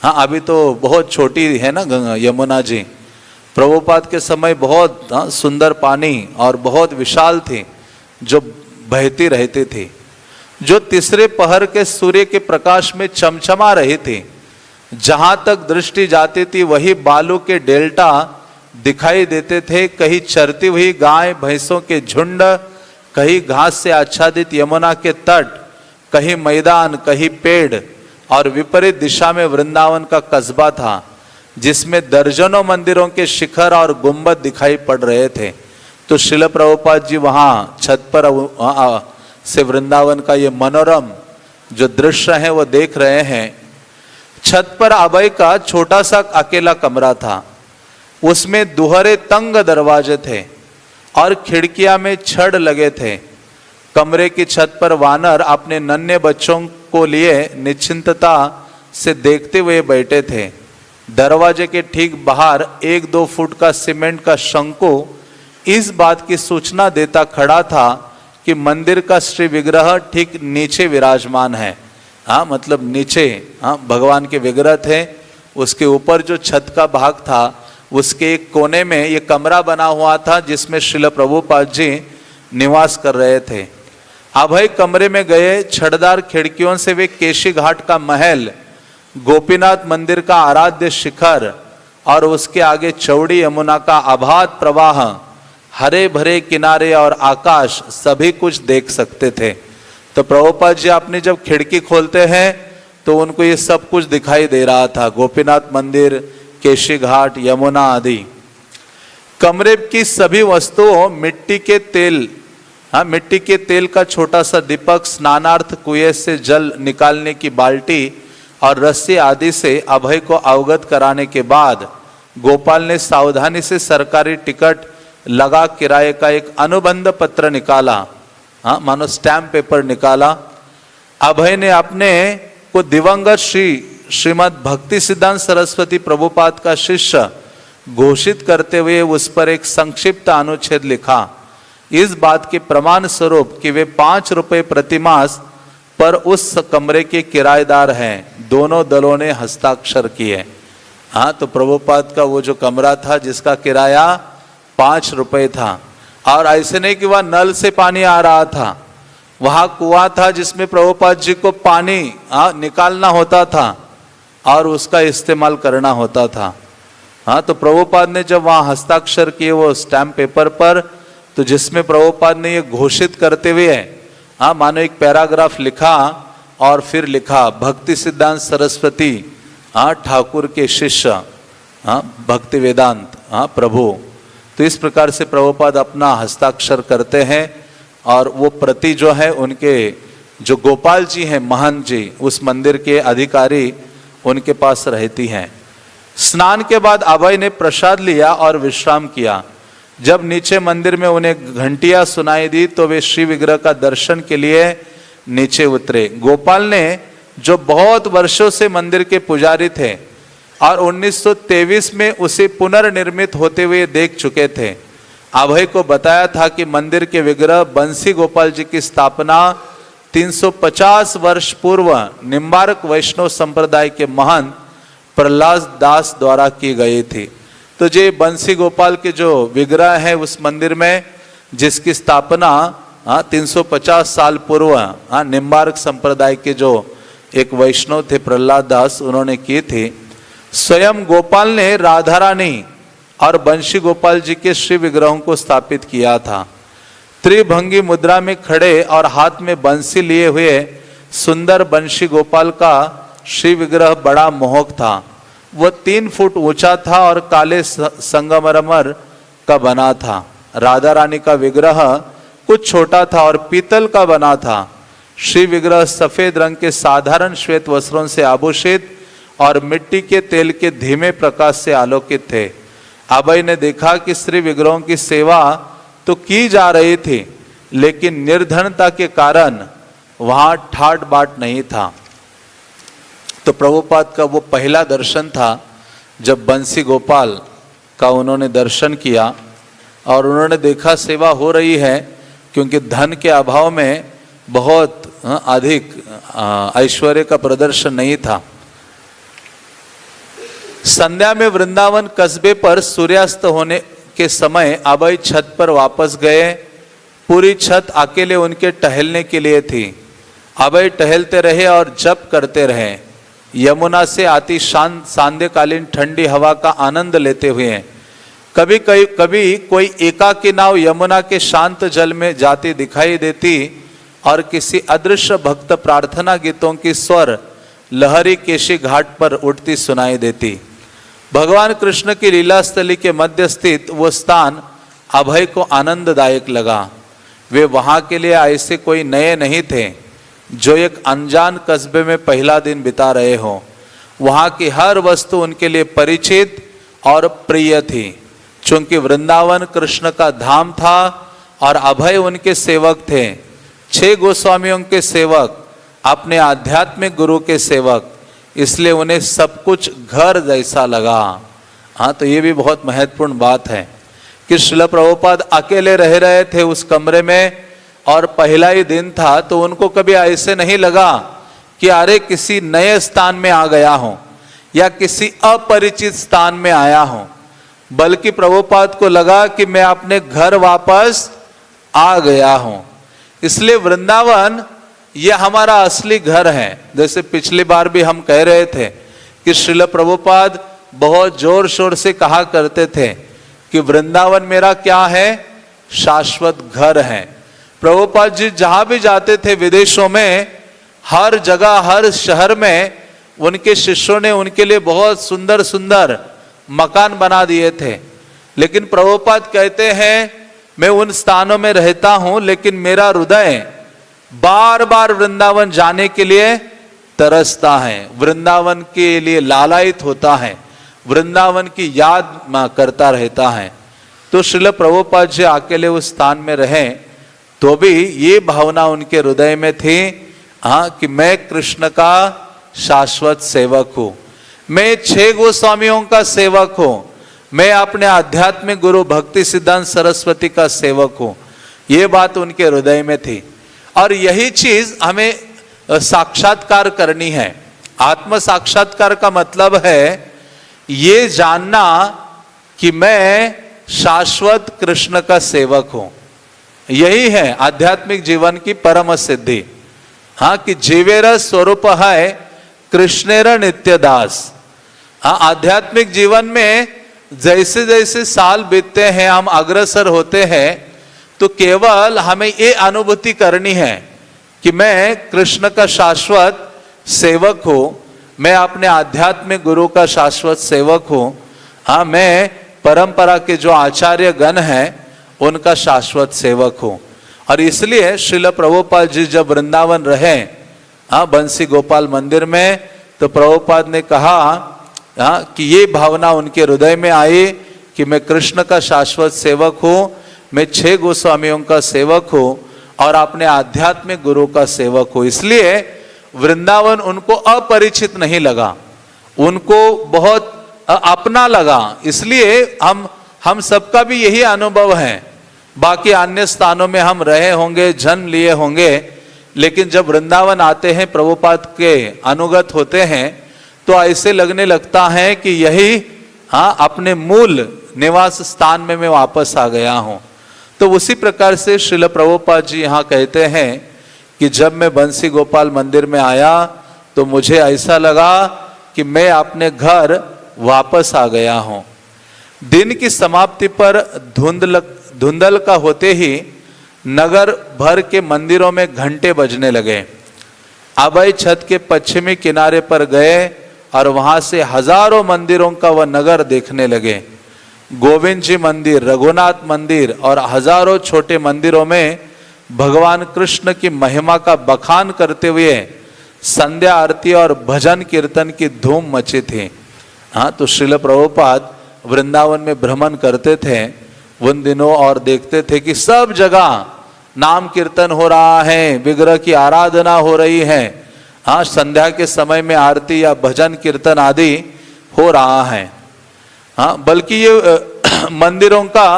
अभी तो बहुत छोटी है ना यमुना जी। प्रभुपाद के समय बहुत सुंदर पानी और बहुत विशाल थी जो बहती रहती थी, जो तीसरे पहर के सूर्य के प्रकाश में चमचमा रही थी। जहां तक दृष्टि जाती थी वही बालू के डेल्टा दिखाई देते थे। कहीं चरती हुई गाय भैंसों के झुंड, कहीं घास से आच्छादित यमुना के तट, कहीं मैदान, कहीं पेड़, और विपरीत दिशा में वृंदावन का कस्बा था जिसमें दर्जनों मंदिरों के शिखर और गुंबद दिखाई पड़ रहे थे। तो श्रील प्रभुपाद जी वहां छत पर से वृंदावन का ये मनोरम जो दृश्य है वो देख रहे हैं। छत पर अभय का छोटा सा अकेला कमरा था। उसमें दुहरे तंग दरवाजे थे और खिड़कियां में छड़ लगे थे। कमरे की छत पर वानर अपने नन्हे बच्चों को लिए निश्चिंतता से देखते हुए बैठे थे। दरवाजे के ठीक बाहर 1-2 फुट का सीमेंट का शंकु इस बात की सूचना देता खड़ा था कि मंदिर का श्री विग्रह ठीक नीचे विराजमान है। मतलब नीचे भगवान के विग्रह थे। उसके ऊपर जो छत का भाग था उसके एक कोने में ये कमरा बना हुआ था जिसमें श्रील प्रभुपाद जी निवास कर रहे थे। अभय कमरे में गए। छड़दार खिड़कियों से वे केशी घाट का महल, गोपीनाथ मंदिर का आराध्य शिखर और उसके आगे चौड़ी यमुना का अबाध प्रवाह, हरे भरे किनारे और आकाश सभी कुछ देख सकते थे। तो प्रभुपाद जी अपनी जब खिड़की खोलते हैं तो उनको ये सब कुछ दिखाई दे रहा था, गोपीनाथ मंदिर, केशी घाट, यमुना आदि। कमरे की सभी वस्तुओं मिट्टी के तेल का छोटा सा दीपक, स्नानार्थ कुएं से जल निकालने की बाल्टी और रस्सी आदि से अभय को अवगत कराने के बाद गोपाल ने सावधानी से सरकारी टिकट लगा किराए का एक अनुबंध पत्र निकाला, मानो स्टैम्प पेपर निकाला। अभय ने अपने को दिवंगत श्रीमद् भक्ति सिद्धांत सरस्वती प्रभुपाद का शिष्य घोषित करते हुए उस पर एक संक्षिप्त अनुच्छेद लिखा। इस बात के प्रमाण स्वरूप कि वे 5 रुपए प्रतिमास पर उस कमरे के किराएदार हैं। दोनों दलों ने हस्ताक्षर किए। तो प्रभुपाद का वो जो कमरा था जिसका किराया 5 रुपए था, और ऐसे नहीं कि वह नल से पानी आ रहा था, वहां कुआं था जिसमें प्रभुपाद जी को पानी निकालना होता था और उसका इस्तेमाल करना होता था। तो प्रभुपाद ने जब वहां हस्ताक्षर किए वो स्टैम्प पेपर पर, तो जिसमें प्रभुपाद ने ये घोषित करते हुए मानो एक पैराग्राफ लिखा और फिर लिखा, भक्ति सिद्धांत सरस्वती ठाकुर के शिष्य भक्ति वेदांत प्रभु। तो इस प्रकार से प्रभुपाद अपना हस्ताक्षर करते हैं और वो प्रति जो है उनके जो गोपाल जी हैं महंत जी, उस मंदिर के अधिकारी, उनके पास रहती हैं। स्नान के बाद अभय ने प्रसाद लिया और विश्राम किया। जब नीचे मंदिर में उन्हें घंटियां सुनाई दी तो वे श्री विग्रह का दर्शन के लिए नीचे उतरे। गोपाल ने, जो बहुत वर्षों से मंदिर के पुजारी थे और 1923 में उसे पुनर्निर्मित होते हुए देख चुके थे, अभय को बताया था कि मंदिर के विग्रह बंसी गोपाल जी की स्थापना 350 वर्ष पूर्व निम्बार्क वैष्णव संप्रदाय के महंत प्रहलाद दास द्वारा की गई थी। तो ये बंसी गोपाल के जो विग्रह है उस मंदिर में, जिसकी स्थापना 350 साल पूर्व निम्बार्क संप्रदाय के जो एक वैष्णव थे प्रहलाद दास, उन्होंने की थी। स्वयं गोपाल ने राधा रानी और बंशी गोपाल जी के श्री विग्रहों को स्थापित किया था। त्रिभंगी मुद्रा में खड़े और हाथ में बंसी लिए हुए सुंदर बंशी गोपाल का श्री विग्रह बड़ा मोहक था। वह 3 फुट ऊंचा था और काले संगमरमर का बना था। राधा रानी का विग्रह कुछ छोटा था और पीतल का बना था। श्री विग्रह सफेद रंग के साधारण श्वेत वस्त्रों से आभूषित और मिट्टी के तेल के धीमे प्रकाश से आलोकित थे। अभय ने देखा कि श्री विग्रहों की सेवा तो की जा रही थी, लेकिन निर्धनता के कारण वहां ठाट बाट नहीं था। तो प्रभुपाद का वो पहला दर्शन था जब बंसी गोपाल का उन्होंने दर्शन किया और उन्होंने देखा सेवा हो रही है, क्योंकि धन के अभाव में बहुत अधिक ऐश्वर्य का प्रदर्शन नहीं था। संध्या में वृंदावन कस्बे पर सूर्यास्त होने के समय अभय छत पर वापस गए। पूरी छत अकेले उनके टहलने के लिए थी। अभय टहलते रहे और जप करते रहे, यमुना से आती शांत सांध्यकालीन ठंडी हवा का आनंद लेते हुए। कभी कोई एकाकी नाव यमुना के शांत जल में जाती दिखाई देती और किसी अदृश्य भक्त प्रार्थना गीतों की स्वर लहरी केशी घाट पर उठती सुनाई देती। भगवान कृष्ण की लीला स्थली के मध्य स्थित वो स्थान अभय को आनंददायक लगा। वे वहां के लिए ऐसे कोई नए नहीं थे जो एक अनजान कस्बे में पहला दिन बिता रहे हो। वहां की हर वस्तु उनके लिए परिचित और प्रिय थी। चूंकि वृंदावन कृष्ण का धाम था और अभय उनके सेवक थे, 6 गोस्वामियों के सेवक, अपने आध्यात्मिक गुरु के सेवक, इसलिए उन्हें सब कुछ घर जैसा लगा। हाँ, तो ये भी बहुत महत्वपूर्ण बात है कि श्रील प्रभुपाद अकेले रह रहे थे उस कमरे में और पहला ही दिन था, तो उनको कभी ऐसे नहीं लगा कि अरे किसी नए स्थान में आ गया हूं या किसी अपरिचित स्थान में आया हूं, बल्कि प्रभुपाद को लगा कि मैं अपने घर वापस आ गया हूं। इसलिए वृंदावन ये हमारा असली घर है। जैसे पिछली बार भी हम कह रहे थे कि श्रील प्रभुपाद बहुत जोर शोर से कहा करते थे कि वृंदावन मेरा क्या है, शाश्वत घर है। प्रभुपाद जी जहां भी जाते थे विदेशों में, हर जगह हर शहर में उनके शिष्यों ने उनके लिए बहुत सुंदर सुंदर मकान बना दिए थे। लेकिन प्रभुपाद कहते हैं मैं उन स्थानों में रहता हूं, लेकिन मेरा हृदय बार बार वृंदावन जाने के लिए तरसता है, वृंदावन के लिए लालायित होता है, वृंदावन की याद करता रहता है। तो श्रील प्रभुपाद जी अकेले उस स्थान में रहे तो भी ये भावना उनके हृदय में थी, हाँ, कि मैं कृष्ण का शाश्वत सेवक हूं, मैं 6 गोस्वामियों का सेवक हूं, मैं अपने आध्यात्मिक गुरु भक्ति सिद्धांत सरस्वती का सेवक हूं। ये बात उनके हृदय में थी और यही चीज हमें साक्षात्कार करनी है। आत्म साक्षात्कार का मतलब है ये जानना कि मैं शाश्वत कृष्ण का सेवक हूं। यही है आध्यात्मिक जीवन की परम सिद्धि। हाँ, कि जीवेर स्वरूप है कृष्णेर नित्य दास। हाँ, आध्यात्मिक जीवन में जैसे जैसे साल बीतते हैं, हम अग्रसर होते हैं, तो केवल हमें ये अनुभूति करनी है कि मैं कृष्ण का शाश्वत सेवक हूं, मैं अपने आध्यात्मिक गुरु का शाश्वत सेवक हूं। हाँ, मैं परंपरा के जो आचार्य गण हैं उनका शाश्वत सेवक हूं। और इसलिए श्रील प्रभुपाद जी जब वृंदावन रहे, हाँ, बंसी गोपाल मंदिर में, तो प्रभुपाद ने कहा कि ये भावना उनके हृदय में आई कि मैं कृष्ण का शाश्वत सेवक हूँ, मैं 6 गोस्वामियों का सेवक हूँ और अपने आध्यात्मिक गुरु का सेवक हूँ। इसलिए वृंदावन उनको अपरिचित नहीं लगा, उनको बहुत अपना लगा। इसलिए हम सबका भी यही अनुभव है। बाकी अन्य स्थानों में हम रहे होंगे, जन्म लिए होंगे, लेकिन जब वृंदावन आते हैं, प्रभुपाद के अनुगत होते हैं, तो ऐसे लगने लगता है कि यही अपने मूल निवास स्थान में मैं वापस आ गया हूं। तो उसी प्रकार से श्रील प्रभुपाद जी यहाँ कहते हैं कि जब मैं बंसी गोपाल मंदिर में आया तो मुझे ऐसा लगा कि मैं अपने घर वापस आ गया हूं। दिन की समाप्ति पर धुंधल का होते ही नगर भर के मंदिरों में घंटे बजने लगे। अभय छत के पश्चिमी किनारे पर गए और वहां से हजारों मंदिरों का वह नगर देखने लगे। गोविंद जी मंदिर, रघुनाथ मंदिर और हजारों छोटे मंदिरों में भगवान कृष्ण की महिमा का बखान करते हुए संध्या आरती और भजन कीर्तन की धूम मची थी। तो श्रील प्रभुपाद वृंदावन में भ्रमण करते थे उन दिनों और देखते थे कि सब जगह नाम कीर्तन हो रहा है, विग्रह की आराधना हो रही है। संध्या के समय में आरती या भजन कीर्तन आदि हो रहा है। बल्कि ये मंदिरों का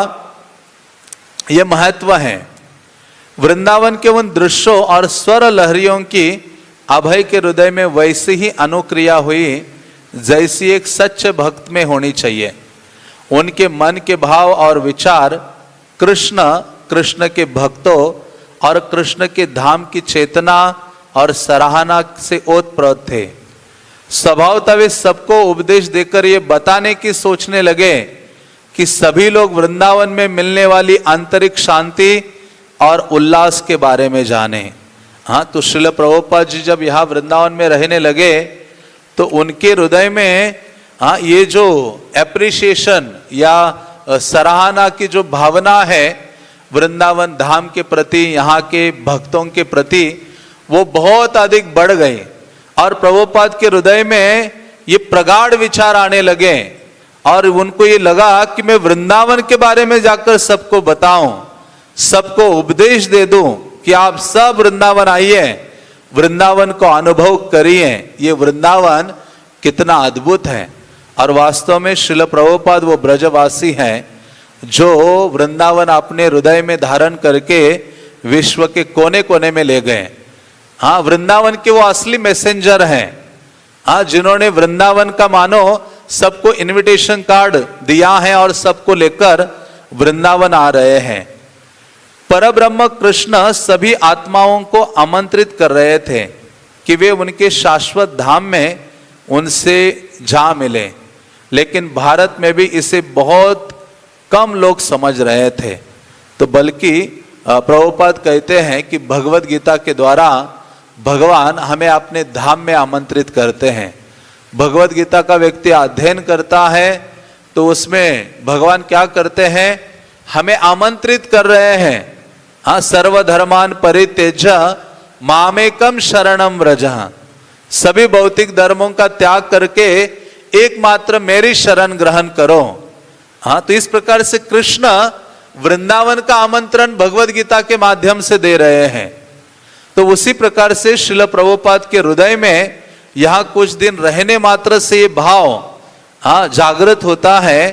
ये महत्व है। वृंदावन के उन दृश्यों और स्वर लहरियों की अभय के हृदय में वैसी ही अनुक्रिया हुई जैसी एक सच्चे भक्त में होनी चाहिए। उनके मन के भाव और विचार कृष्ण के भक्तों और कृष्ण के धाम की चेतना और सराहना से ओतप्रोत थे। स्वभावतः वे सबको उपदेश देकर ये बताने की सोचने लगे कि सभी लोग वृंदावन में मिलने वाली आंतरिक शांति और उल्लास के बारे में जाने। तो श्रील प्रभुपाद जी जब यहाँ वृंदावन में रहने लगे तो उनके हृदय में ये जो एप्रिसिएशन या सराहना की जो भावना है वृंदावन धाम के प्रति, यहाँ के भक्तों के प्रति, वो बहुत अधिक बढ़ गई और प्रभुपाद के हृदय में ये प्रगाढ़ विचार आने लगे और उनको ये लगा कि मैं वृंदावन के बारे में जाकर सबको बताऊं, सबको उपदेश दे दूं कि आप सब वृंदावन आइए, वृंदावन को अनुभव करिए, ये वृंदावन कितना अद्भुत है। और वास्तव में श्रील प्रभुपाद वो ब्रजवासी हैं जो वृंदावन अपने हृदय में धारण करके विश्व के कोने कोने में ले गए। वृंदावन के वो असली मैसेंजर हैं, जिन्होंने वृंदावन का मानो सबको इनविटेशन कार्ड दिया है और सबको लेकर वृंदावन आ रहे हैं। परब्रह्म कृष्ण सभी आत्माओं को आमंत्रित कर रहे थे कि वे उनके शाश्वत धाम में उनसे जा मिले, लेकिन भारत में भी इसे बहुत कम लोग समझ रहे थे। तो बल्कि प्रभुपाद कहते हैं कि भगवत गीता के द्वारा भगवान हमें अपने धाम में आमंत्रित करते हैं। भगवत गीता का व्यक्ति अध्ययन करता है तो उसमें भगवान क्या करते हैं, हमें आमंत्रित कर रहे हैं। सर्वधर्मान परित्यज्य मामेकम शरणम व्रज, सभी भौतिक धर्मों का त्याग करके एकमात्र मेरी शरण ग्रहण करो। तो इस प्रकार से कृष्ण वृंदावन का आमंत्रण भगवत गीता के माध्यम से दे रहे हैं। तो उसी प्रकार से श्रील प्रभुपाद के हृदय में यहां कुछ दिन रहने मात्र से ये भाव जागृत होता है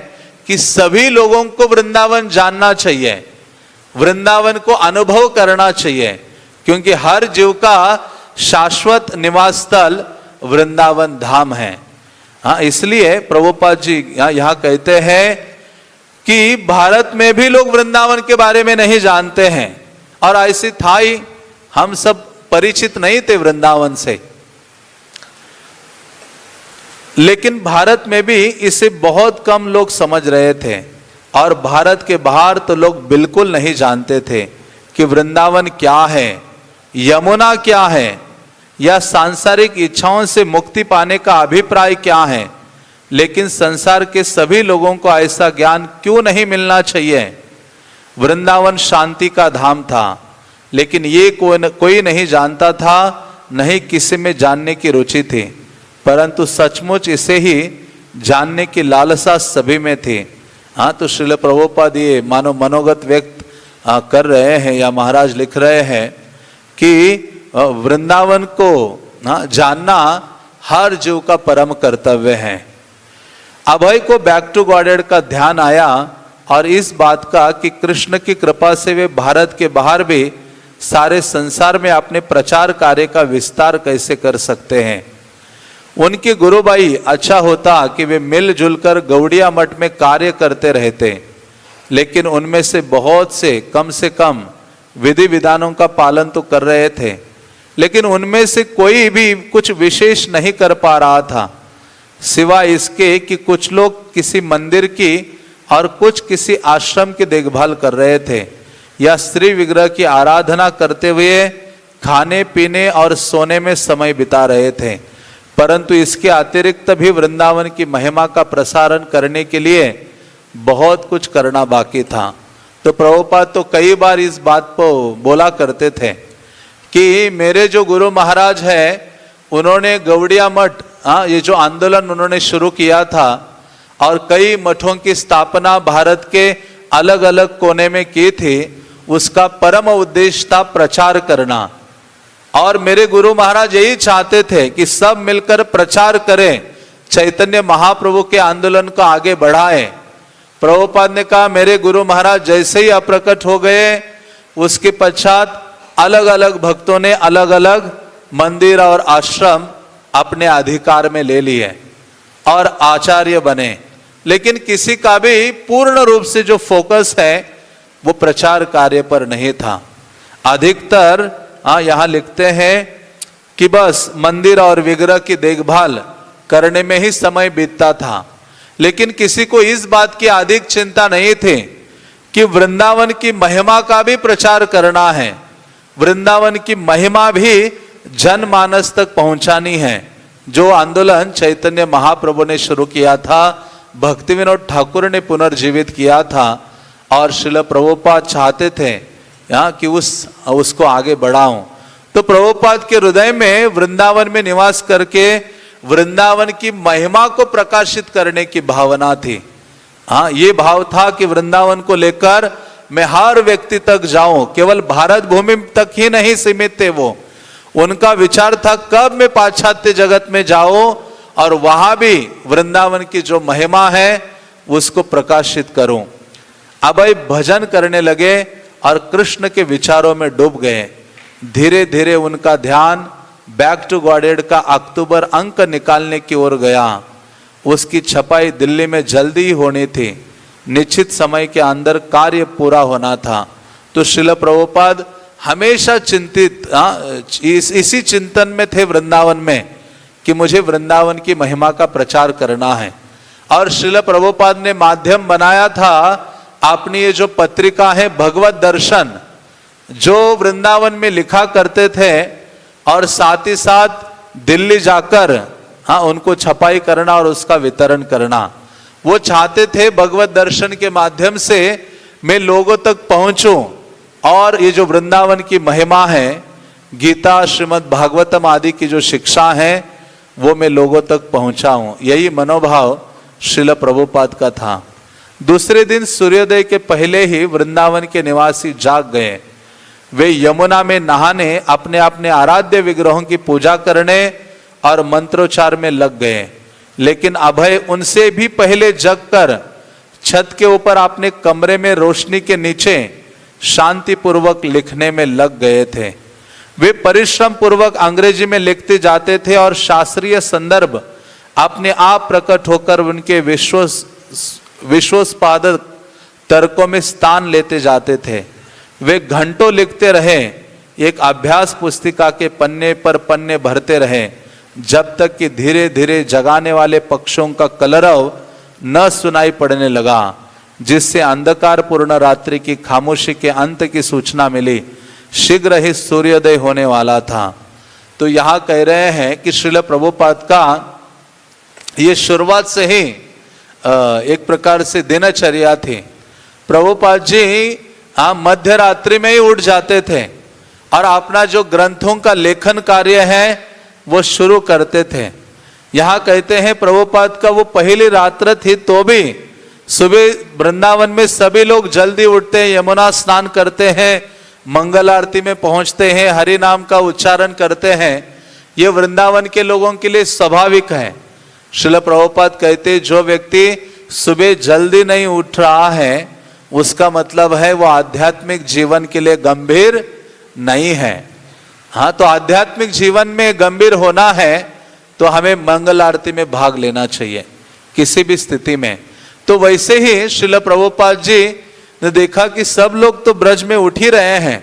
कि सभी लोगों को वृंदावन जानना चाहिए, वृंदावन को अनुभव करना चाहिए, क्योंकि हर जीव का शाश्वत निवास स्थल वृंदावन धाम है। इसलिए प्रभुपाद जी यहाँ कहते हैं कि भारत में भी लोग वृंदावन के बारे में नहीं जानते हैं और ऐसी था ही, हम सब परिचित नहीं थे वृंदावन से, लेकिन भारत में भी इसे बहुत कम लोग समझ रहे थे और भारत के बाहर तो लोग बिल्कुल नहीं जानते थे कि वृंदावन क्या है, यमुना क्या है, या सांसारिक इच्छाओं से मुक्ति पाने का अभिप्राय क्या है। लेकिन संसार के सभी लोगों को ऐसा ज्ञान क्यों नहीं मिलना चाहिए। वृंदावन शांति का धाम था, लेकिन ये कोई नहीं जानता था, नहीं किसी में जानने की रुचि थी, परंतु सचमुच इसे ही जानने की लालसा सभी में थी। हाँ, तो श्रील प्रभुपाद ये मानो मनोगत व्यक्त कर रहे हैं या महाराज लिख रहे हैं कि वृंदावन को जानना हर जीव का परम कर्तव्य है। अभय को बैक टू गॉडेड का ध्यान आया और इस बात का कि कृष्ण की कृपा से वे भारत के बाहर भी सारे संसार में अपने प्रचार कार्य का विस्तार कैसे कर सकते हैं। उनके गुरुभाई अच्छा होता कि वे मिलजुल कर गौड़िया मठ में कार्य करते रहते, लेकिन उनमें से बहुत से कम विधि विधानों का पालन तो कर रहे थे, लेकिन उनमें से कोई भी कुछ विशेष नहीं कर पा रहा था, सिवाय इसके कि कुछ लोग किसी मंदिर की और कुछ किसी आश्रम की देखभाल कर रहे थे या स्त्री विग्रह की आराधना करते हुए खाने पीने और सोने में समय बिता रहे थे। परंतु इसके अतिरिक्त भी वृंदावन की महिमा का प्रसारण करने के लिए बहुत कुछ करना बाकी था। तो प्रभुपाद तो कई बार इस बात को बोला करते थे कि मेरे जो गुरु महाराज है उन्होंने गौड़िया मठ, ये जो आंदोलन उन्होंने शुरू किया था और कई मठों की स्थापना भारत के अलग अलग कोने में की थी, उसका परम उद्देश्य था प्रचार करना। और मेरे गुरु महाराज यही चाहते थे कि सब मिलकर प्रचार करें, चैतन्य महाप्रभु के आंदोलन को आगे बढ़ाएं। प्रभुपाद ने कहा मेरे गुरु महाराज जैसे ही अप्रकट हो गए, उसके पश्चात अलग अलग भक्तों ने अलग अलग मंदिर और आश्रम अपने अधिकार में ले लिए और आचार्य बने, लेकिन किसी का भी पूर्ण रूप से जो फोकस है वो प्रचार कार्य पर नहीं था। अधिकतर यहाँ लिखते हैं कि बस मंदिर और विग्रह की देखभाल करने में ही समय बीतता था, लेकिन किसी को इस बात की अधिक चिंता नहीं थी कि वृंदावन की महिमा का भी प्रचार करना है, वृंदावन की महिमा भी जनमानस तक पहुंचानी है। जो आंदोलन चैतन्य महाप्रभु ने शुरू किया था, भक्ति विनोद ठाकुर ने पुनर्जीवित किया था और श्रील प्रभुपाद चाहते थे कि उसको आगे बढ़ाऊं। तो प्रभुपाद के हृदय में वृंदावन में निवास करके वृंदावन की महिमा को प्रकाशित करने की भावना थी। ये भाव था कि वृंदावन को लेकर मैं हर व्यक्ति तक जाऊं, केवल भारत भूमि तक ही नहीं सीमित थे वो। उनका विचार था कब मैं पाश्चात्य जगत में जाऊं और वहां भी वृंदावन की जो महिमा है उसको प्रकाशित करूं। अब भजन करने लगे और कृष्ण के विचारों में डूब गए। धीरे धीरे उनका ध्यान बैक टू गॉडेड का अक्टूबर अंक निकालने की ओर गया। उसकी छपाई दिल्ली में जल्दी ही होनी थी, निश्चित समय के अंदर कार्य पूरा होना था। तो श्रील प्रभुपाद हमेशा चिंतित इसी चिंतन में थे वृंदावन में कि मुझे वृंदावन की महिमा का प्रचार करना है। और श्रील प्रभुपाद ने माध्यम बनाया था अपनी ये जो पत्रिका है भगवत दर्शन, जो वृंदावन में लिखा करते थे और साथ ही साथ दिल्ली जाकर उनको छपाई करना और उसका वितरण करना। वो चाहते थे भगवत दर्शन के माध्यम से मैं लोगों तक पहुंचूं और ये जो वृंदावन की महिमा है, गीता श्रीमद् भागवतम आदि की जो शिक्षा है वो मैं लोगों तक पहुंचाऊं। यही मनोभाव श्रील प्रभुपाद का था। दूसरे दिन सूर्योदय के पहले ही वृंदावन के निवासी जाग गए। वे यमुना में नहाने, अपने अपने आराध्य विग्रहों की पूजा करने और मंत्रोच्चार में लग गए। लेकिन अभय उनसे भी पहले जगकर छत के ऊपर अपने कमरे में रोशनी के नीचे शांति पूर्वक लिखने में लग गए थे। वे परिश्रम पूर्वक अंग्रेजी में लिखते जाते थे और शास्त्रीय संदर्भ अपने आप प्रकट होकर उनके विश्वासपादक तर्कों में स्थान लेते जाते थे। वे घंटों लिखते रहे, एक अभ्यास पुस्तिका के पन्ने पर पन्ने भरते रहे, जब तक कि धीरे धीरे जगाने वाले पक्षियों का कलरव न सुनाई पड़ने लगा, जिससे अंधकार पूर्ण रात्रि की खामोशी के अंत की सूचना मिली। शीघ्र ही सूर्योदय होने वाला था। तो यहाँ कह रहे हैं कि श्रील प्रभुपाद का ये शुरुआत से ही एक प्रकार से दिनचर्या थी। प्रभुपाद जी मध्य रात्रि में ही उठ जाते थे और अपना जो ग्रंथों का लेखन कार्य है वो शुरू करते थे। यहाँ कहते हैं प्रभुपाद का वो पहली रात्र थी तो भी सुबह वृंदावन में सभी लोग जल्दी उठते हैं, यमुना स्नान करते हैं, मंगल आरती में पहुंचते हैं, हरि नाम का उच्चारण करते हैं। ये वृंदावन के लोगों के लिए स्वाभाविक है। श्रील प्रभुपाद कहते जो व्यक्ति सुबह जल्दी नहीं उठ रहा है उसका मतलब है वो आध्यात्मिक जीवन के लिए गंभीर नहीं है। हाँ, तो आध्यात्मिक जीवन में गंभीर होना है तो हमें मंगल आरती में भाग लेना चाहिए किसी भी स्थिति में। तो वैसे ही श्रील प्रभुपाद जी ने देखा कि सब लोग तो ब्रज में उठ ही रहे हैं,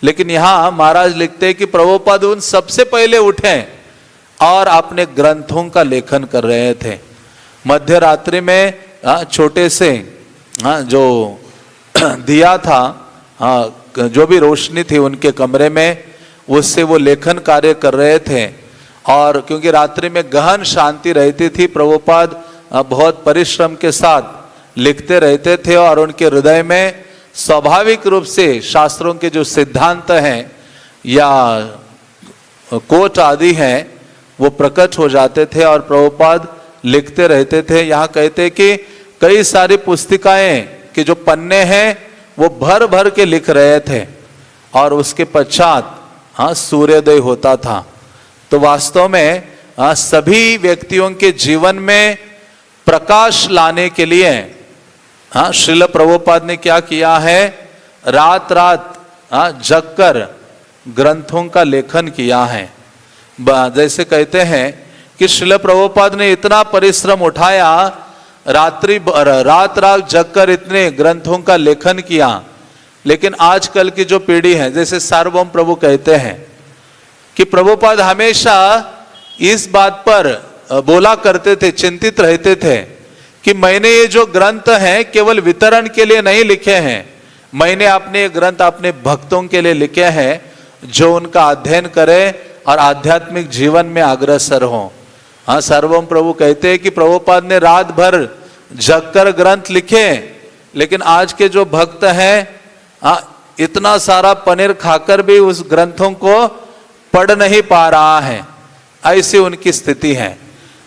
लेकिन यहाँ महाराज लिखते हैं कि प्रभुपाद उन सबसे पहले उठे और अपने ग्रंथों का लेखन कर रहे थे। मध्य रात्रि में छोटे से जो दिया था, जो भी रोशनी थी उनके कमरे में, उससे वो लेखन कार्य कर रहे थे। और क्योंकि रात्रि में गहन शांति रहती थी, प्रभुपाद बहुत परिश्रम के साथ लिखते रहते थे और उनके हृदय में स्वाभाविक रूप से शास्त्रों के जो सिद्धांत हैं या कोट आदि हैं वो प्रकट हो जाते थे और प्रभुपाद लिखते रहते थे। यहाँ कहते कि कई सारी पुस्तिकाएं के जो पन्ने हैं वो भर भर के लिख रहे थे और उसके पश्चात सूर्योदय होता था। तो वास्तव में सभी व्यक्तियों के जीवन में प्रकाश लाने के लिए श्रील प्रभुपाद ने क्या किया है, रात रात जगकर ग्रंथों का लेखन किया है। जैसे कहते हैं कि श्रील प्रभुपाद ने इतना परिश्रम उठाया, रात रात जगकर इतने ग्रंथों का लेखन किया। लेकिन आजकल की जो पीढ़ी है, जैसे सार्वभौम प्रभु कहते हैं कि प्रभुपाद हमेशा इस बात पर बोला करते थे, चिंतित रहते थे कि मैंने ये जो ग्रंथ हैं केवल वितरण के लिए नहीं लिखे हैं, मैंने अपने ये ग्रंथ अपने भक्तों के लिए लिखे हैं जो उनका अध्ययन करें और आध्यात्मिक जीवन में अग्रसर हो। हाँ, सार्वभौम प्रभु कहते हैं कि प्रभुपाद ने रात भर जगकर ग्रंथ लिखे, लेकिन आज के जो भक्त हैं इतना सारा पनीर खाकर भी उस ग्रंथों को पढ़ नहीं पा रहा है, ऐसी उनकी स्थिति है।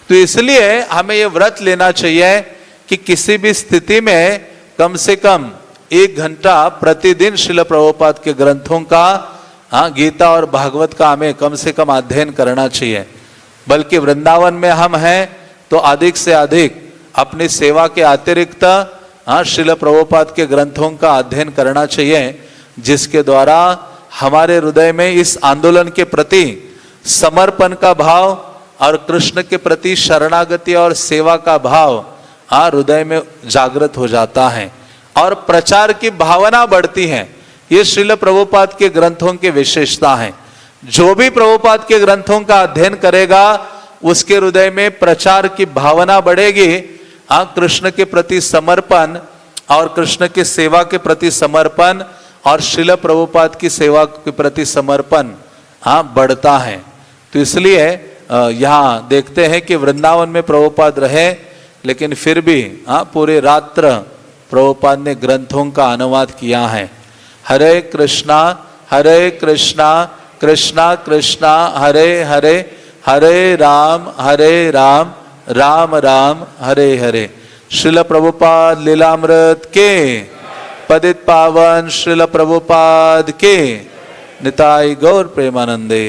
तो इसलिए हमें ये व्रत लेना चाहिए कि किसी भी स्थिति में कम से कम 1 घंटा प्रतिदिन श्रील प्रभुपाद के ग्रंथों का गीता और भागवत का हमें कम से कम अध्ययन करना चाहिए। बल्कि वृंदावन में हम हैं तो अधिक से अधिक अपनी सेवा के अतिरिक्त श्रील प्रभुपाद के ग्रंथों का अध्ययन करना चाहिए, जिसके द्वारा हमारे हृदय में इस आंदोलन के प्रति समर्पण का भाव और कृष्ण के प्रति शरणागति और सेवा का भाव हृदय में जागृत हो जाता है और प्रचार की भावना बढ़ती है। ये श्रील प्रभुपाद के ग्रंथों की विशेषता है। जो भी प्रभुपाद के ग्रंथों का अध्ययन करेगा उसके हृदय में प्रचार की भावना बढ़ेगी। कृष्ण के प्रति समर्पण और कृष्ण की सेवा के प्रति समर्पण और श्रील प्रभुपाद की सेवा के प्रति समर्पण बढ़ता है। तो इसलिए यहाँ देखते हैं कि वृंदावन में प्रभुपाद रहे, लेकिन फिर भी पूरे रात्र प्रभुपाद ने ग्रंथों का अनुवाद किया है। हरे कृष्णा कृष्णा कृष्णा हरे हरे, हरे राम राम राम हरे हरे। श्रील प्रभुपाद लीलामृत के, पतित पावन श्रील प्रभुपाद के, निताई गौर प्रेमानंदे।